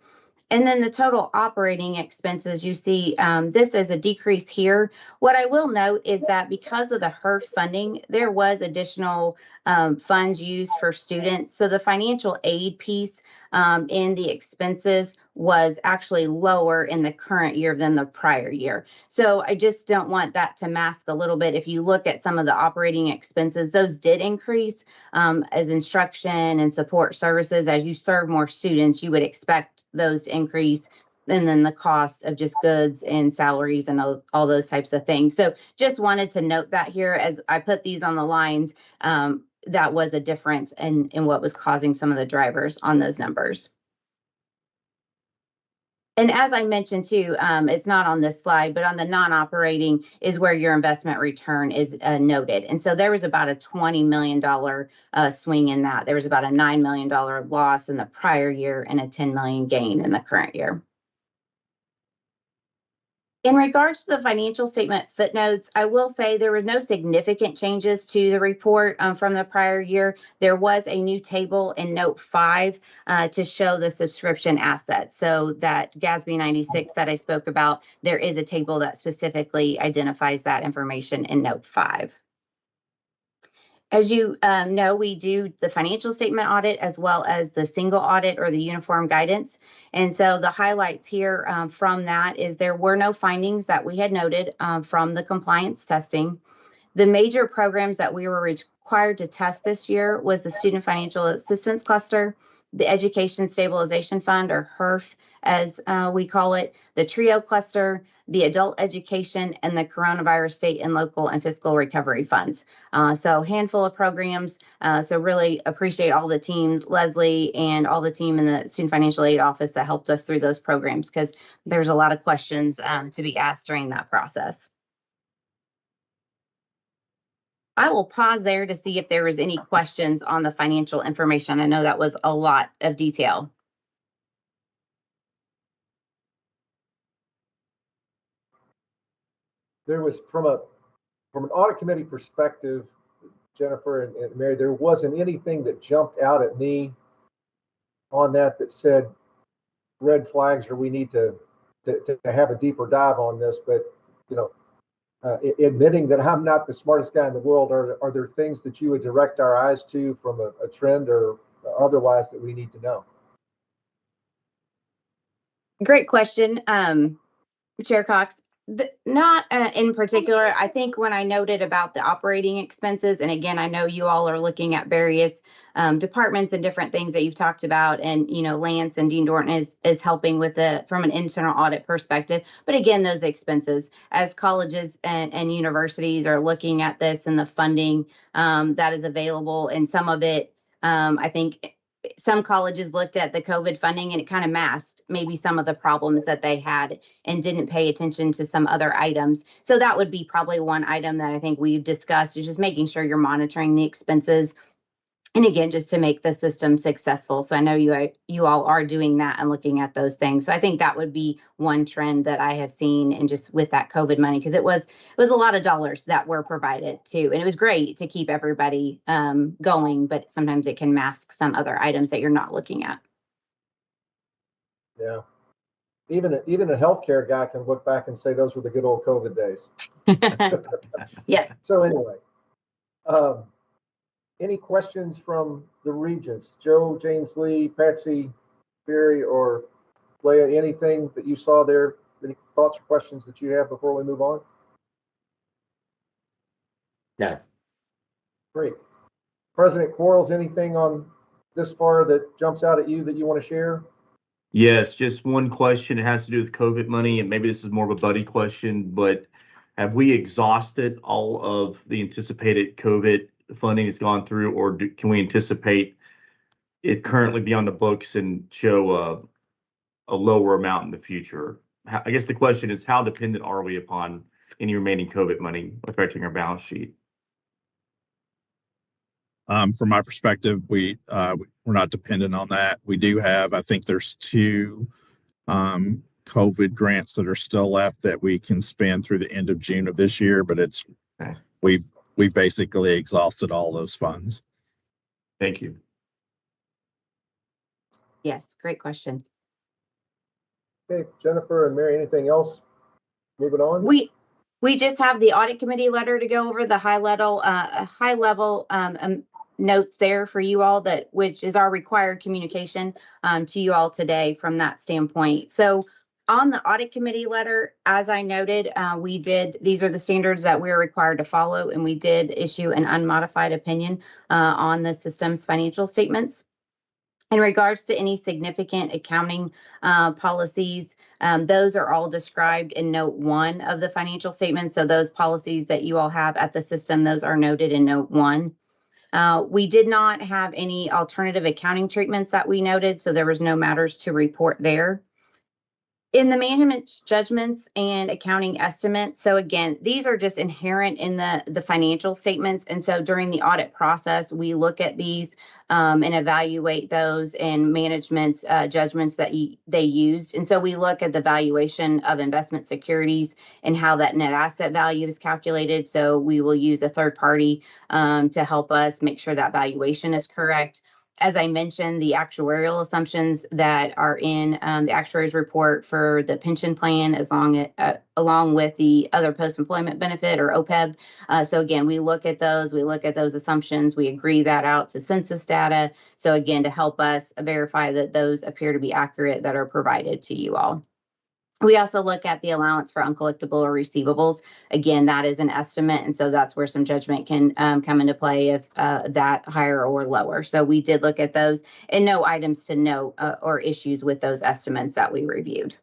And then the total operating expenses, you see this is a decrease here. What I will note is that because of the HERF funding, there was additional funds used for students. So the financial aid piece in the expenses was actually lower in the current year than the prior year. So I just don't want that to mask a little bit. If you look at some of the operating expenses, those did increase as instruction and support services. As you serve more students, you would expect those to increase. And then the cost of just goods and salaries and all those types of things. So just wanted to note that here as I put these on the lines, that was a difference in what was causing some of the drivers on those numbers. And as I mentioned too, it's not on this slide, but on the non-operating is where your investment return is noted. And so there was about a $20 million swing in that. There was about a $9 million loss in the prior year and a $10 million gain in the current year. In regards to the financial statement footnotes, I will say there were no significant changes to the report from the prior year. There was a new table in note 5 to show the subscription assets. So that GASB 96 that I spoke about, there is a table that specifically identifies that information in note 5. As you know, we do the financial statement audit as well as the single audit or the uniform guidance. And so the highlights here from that is there were no findings that we had noted from the compliance testing. The major programs that we were required to test this year was the Student Financial Assistance Cluster, the Education Stabilization Fund, or HERF as we call it, the TRIO cluster, the adult education, and the coronavirus state and local and fiscal recovery funds. So handful of programs. So really appreciate all the teams, Leslie and all the team in the Student Financial Aid Office that helped us through those programs because there's a lot of questions to be asked during that process. I will pause there to see if there was any questions on the financial information. I know that was a lot of detail. There was from an audit committee perspective, Jennifer and Mary, there wasn't anything that jumped out at me on that said red flags or we need to have a deeper dive on this. But you know, admitting that I'm not the smartest guy in the world, are there things that you would direct our eyes to from a trend or otherwise that we need to know? Great question, Chair Cox. Not in particular. I think when I noted about the operating expenses, and again, I know you all are looking at various departments and different things that you've talked about, and you know, Lance and Dean Dorton is helping with it from an internal audit perspective. But again, those expenses, as colleges and universities are looking at this and the funding that is available, and some of it, I think some colleges looked at the COVID funding and it kind of masked maybe some of the problems that they had and didn't pay attention to some other items. So that would be probably one item that I think we've discussed, is just making sure you're monitoring the expenses. And again, just to make the system successful. So I know you all are doing that and looking at those things. So I think that would be one trend that I have seen, and just with that COVID money, because it was a lot of dollars that were provided too. And it was great to keep everybody going, but sometimes it can mask some other items that you're not looking at. Yeah. Even a healthcare guy can look back and say those were the good old COVID days. Yes. So anyway, any questions from the regents? Joe, James Lee, Patsy, Barry, or Leah, anything that you saw there? Any thoughts or questions that you have before we move on? No. Great. President Quarles, anything on this far that jumps out at you that you want to share? Yes, just one question. It has to do with COVID money, and maybe this is more of a buddy question, but have we exhausted all of the anticipated COVID funding that's gone through, or can we anticipate it currently be on the books and show a lower amount in the future? I guess the question is, how dependent are we upon any remaining COVID money affecting our balance sheet? From my perspective, we're not dependent on that. We do have, I think there's 2 COVID grants that are still left that we can spend through the end of June of this year, but Okay. we've basically exhausted all those funds. Thank you. Yes, great question. Okay, Jennifer and Mary, anything else? Moving on. We just have the audit committee letter to go over, the high level notes there for you all, which is our required communication to you all today from that standpoint. So on the audit committee letter, as I noted, these are the standards that we're required to follow, and we did issue an unmodified opinion on the system's financial statements. In regards to any significant accounting policies, those are all described in note 1 of the financial statement. So those policies that you all have at the system, those are noted in note 1. We did not have any alternative accounting treatments that we noted, so there was no matters to report there. In the management judgments and accounting estimates, so again, these are just inherent in the financial statements. And so during the audit process, we look at these and evaluate those and management's judgments that they used. And so we look at the valuation of investment securities and how that net asset value is calculated. So we will use a third party to help us make sure that valuation is correct. As I mentioned, the actuarial assumptions that are in the actuary's report for the pension plan, along with the other post-employment benefit or OPEB. So again, we look at those assumptions, we agree that out to census data. So again, to help us verify that those appear to be accurate that are provided to you all. We also look at the allowance for uncollectible or receivables. Again, that is an estimate, and so that's where some judgment can come into play if that higher or lower. So we did look at those, and no items to note or issues with those estimates that we reviewed.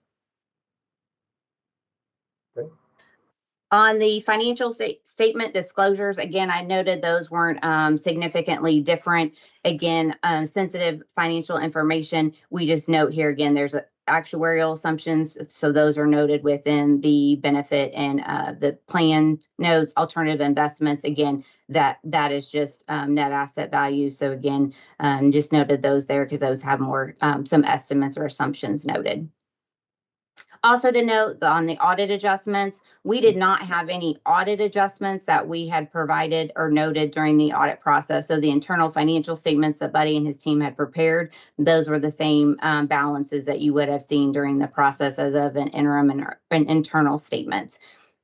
Okay. On the financial statement disclosures, again, I noted those weren't significantly different. Again, sensitive financial information. We just note here again, there's actuarial assumptions, so those are noted within the benefit and the plan notes. Alternative investments, again, that is just net asset value. So again, just noted those there because those have more some estimates or assumptions noted. Also to note on the audit adjustments, we did not have any audit adjustments that we had provided or noted during the audit process. So the internal financial statements that Buddy and his team had prepared, those were the same balances that you would have seen during the process as of an interim and internal statements.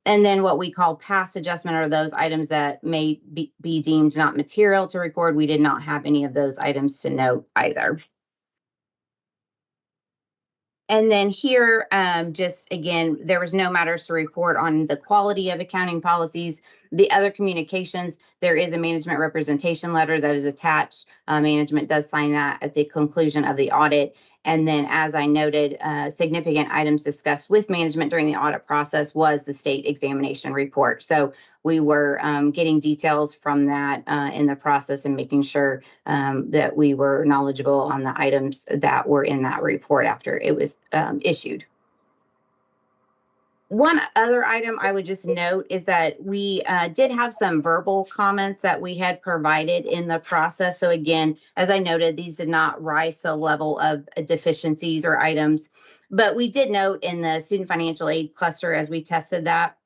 And then what we call past adjustment are those items that may be deemed not material to record. We did not have any of those items to note either. And then here, just again, there was no matters to report on the quality of accounting policies. The other communications, there is a management representation letter that is attached. Management does sign that at the conclusion of the audit. And then, as I noted, significant items discussed with management during the audit process was the state examination report. So we were getting details from that in the process and making sure that we were knowledgeable on the items that were in that report after it was issued. One other item I would just note is that we did have some verbal comments that we had provided in the process. So again, as I noted, these did not rise to a level of deficiencies or items, but we did note in the student financial aid cluster as we tested that,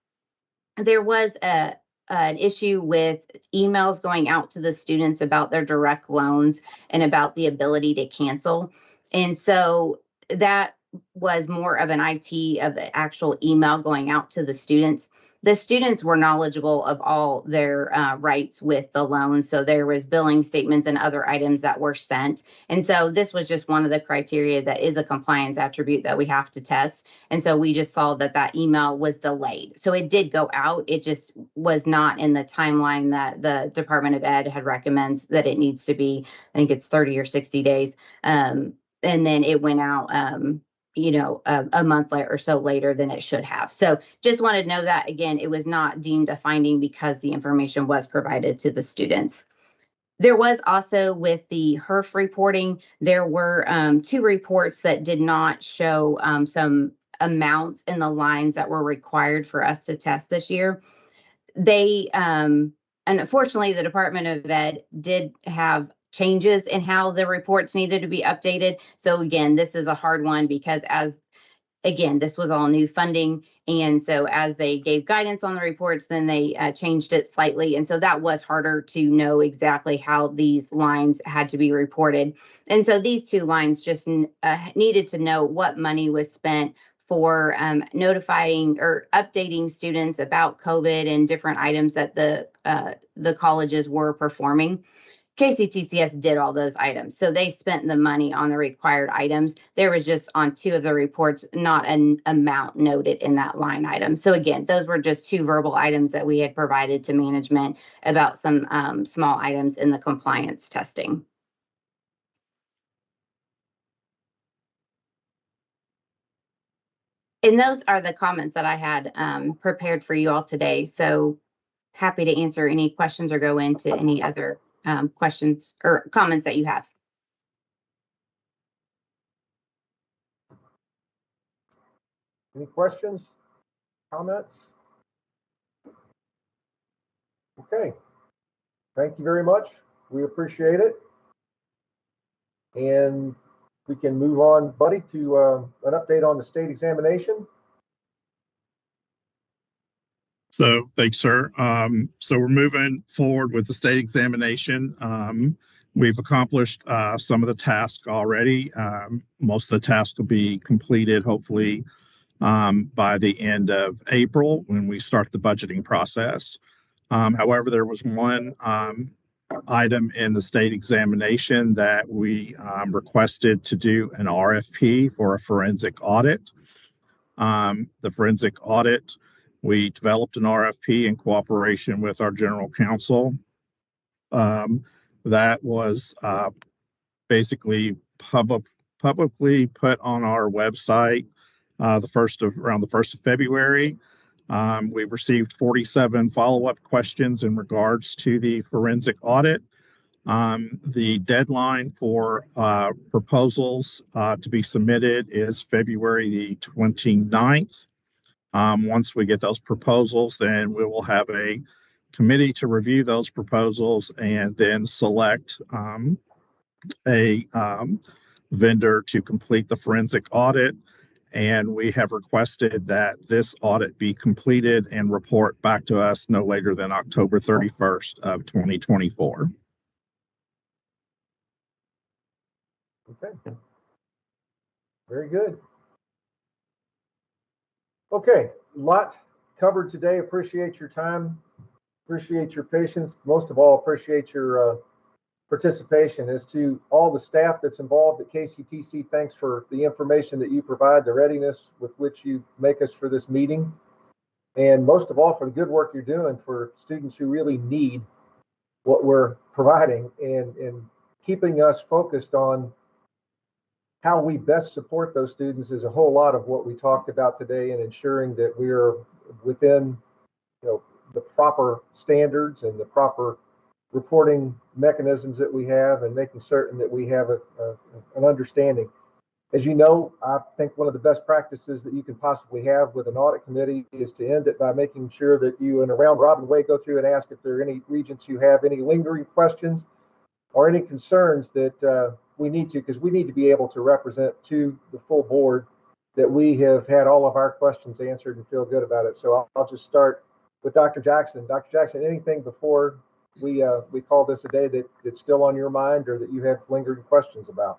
there was an issue with emails going out to the students about their direct loans and about the ability to cancel. And so that was more of an IT of the actual email going out to the students. the students were knowledgeable of all their rights with the loan. So there was billing statements and other items that were sent. And so this was just one of the criteria that is a compliance attribute that we have to test. And so we just saw that that email was delayed. So it did go out. It just was not in the timeline that the Department of Ed had recommends that it needs to be. I think it's 30 or 60 days. And then it went out, a month later or so later than it should have. So just wanted to know that, again, it was not deemed a finding because the information was provided to the students. There was also with the HERF reporting, there were 2 reports that did not show some amounts in the lines that were required for us to test this year. They, and unfortunately, the Department of Ed did have changes in how the reports needed to be updated. So again, this is a hard one because again, this was all new funding. And so as they gave guidance on the reports, then they changed it slightly. And so that was harder to know exactly how these lines had to be reported. And so these 2 lines just needed to know what money was spent for notifying or updating students about COVID and different items that the colleges were performing. KCTCS did all those items. So they spent the money on the required items. There was just on 2 of the reports, not an amount noted in that line item. So again, those were just 2 verbal items that we had provided to management about some small items in the compliance testing. And those are the comments that I had prepared for you all today. So happy to answer any questions or go into any other questions or comments that you have. Any questions, comments? Okay. Thank you very much. We appreciate it. And we can move on, Buddy, to an update on the state examination. So thanks, sir. So we're moving forward with the state examination. We've accomplished some of the tasks already. Most of the tasks will be completed, hopefully, by the end of April when we start the budgeting process. However, there was one item in the state examination that we requested to do an RFP for a forensic audit. The forensic audit, we developed an RFP in cooperation with our general counsel. That was basically publicly put on our website around the 1st of February. We received 47 follow-up questions in regards to the forensic audit. The deadline for proposals to be submitted is February the 29th. Once we get those proposals, then we will have a committee to review those proposals and then select a vendor to complete the forensic audit. And we have requested that this audit be completed and report back to us no later than October 31st of 2024. Okay. Very good. Okay, a lot covered today. Appreciate your time. Appreciate your patience. Most of all, appreciate your participation. As to all the staff that's involved at KCTC, thanks for the information that you provide, the readiness with which you make us for this meeting, and most of all for the good work you're doing for students who really need what we're providing, and keeping us focused on how we best support those students is a whole lot of what we talked about today, and ensuring that we're within the proper standards and the proper reporting mechanisms that we have, and making certain that we have an understanding. As you know, I think one of the best practices that you can possibly have with an audit committee is to end it by making sure that you, in a round robin way, go through and ask if there are any regents who have any lingering questions or any concerns that we need to, because we need to be able to represent to the full board that we have had all of our questions answered and feel good about it. So I'll just start with Dr. Jackson. Dr. Jackson, anything before we call this a day that's still on your mind or that you have lingering questions about?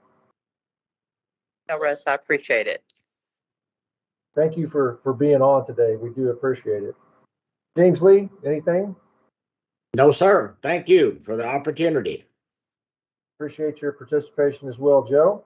No, Russ, I appreciate it. Thank you for being on today. We do appreciate it. James Lee, anything? No, sir. Thank you for the opportunity. Appreciate your participation as well, Joe.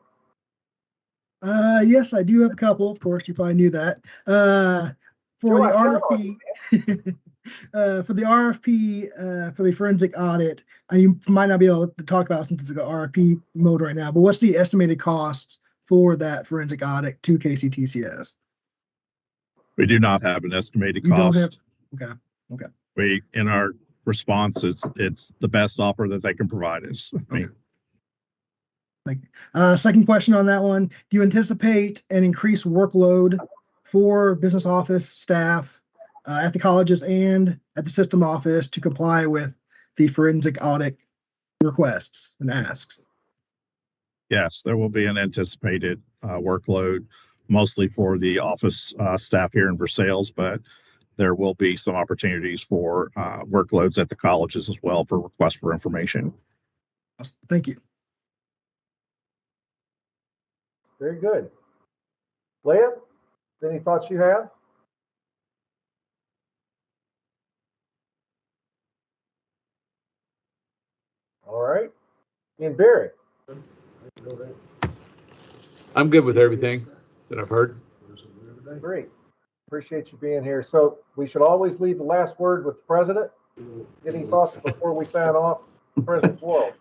Yes, I do have a couple. Of course, you probably knew that. For Joe, the I count on you, RFP, for the RFP for the forensic audit, you might not be able to talk about it since it's an RFP mode right now. But what's the estimated costs for that forensic audit to KCTCS? We do not have an estimated You don't have. cost. Okay. Okay. We, in our response, it's the best offer that they can provide us. I mean, Thank you. Second question on that one. Do you anticipate an increased workload for business office staff at the colleges and at the system office to comply with the forensic audit requests and asks? yes, there will be an anticipated workload, mostly for the office staff here in Versailles, but there will be some opportunities for workloads at the colleges as well for requests for information. Awesome. Thank you. Very good. Leah, any thoughts you have? All right. And Barry? I'm good with everything that I've heard. Great. Appreciate you being here. So we should always leave the last word with the president. Any thoughts before we sign off? President Floral.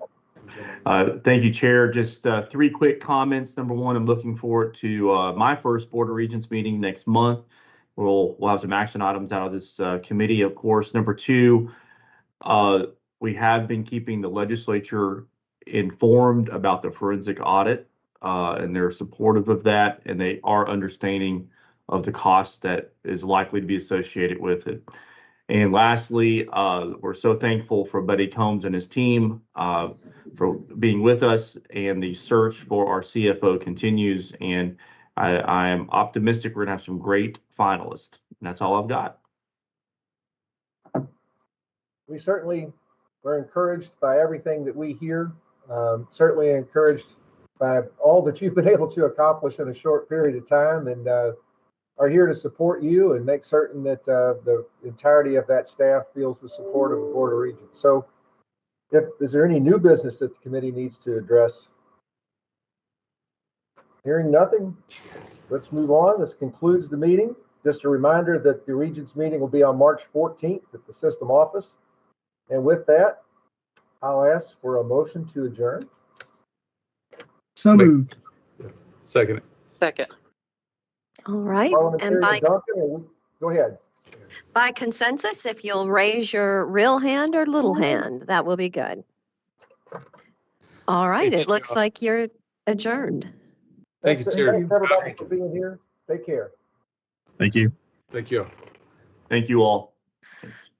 Thank you, Chair. Just 3 quick comments. Number one, I'm looking forward to my first Board of Regents meeting next month. We'll have some action items out of this committee, of course. Number two, we have been keeping the legislature informed about the forensic audit, and they're supportive of that, and they are understanding of the cost that is likely to be associated with it. And lastly, we're so thankful for Buddy Combs and his team for being with us, and the search for our CFO continues, and I am optimistic we're gonna have some great finalists. And that's all I've got. We certainly are encouraged by everything that we hear. Certainly encouraged by all that you've been able to accomplish in a short period of time, and are here to support you and make certain that the entirety of that staff feels the support of the Board of Regents. So is there any new business that the committee needs to address? Hearing nothing, let's move on. This concludes the meeting. Just a reminder that the Regents meeting will be on March 14th at the system office. And with that, I'll ask for a motion to adjourn. So moved. Second. Second. All right. And Parliamentarian Duncan, go ahead. by consensus, if you'll raise your real hand or little hand, that will be good. All right. It looks like you're adjourned. Thank you, Chair. Thanks everybody for being here. Take care. Thank you. Thank you. Thank you all. Thanks.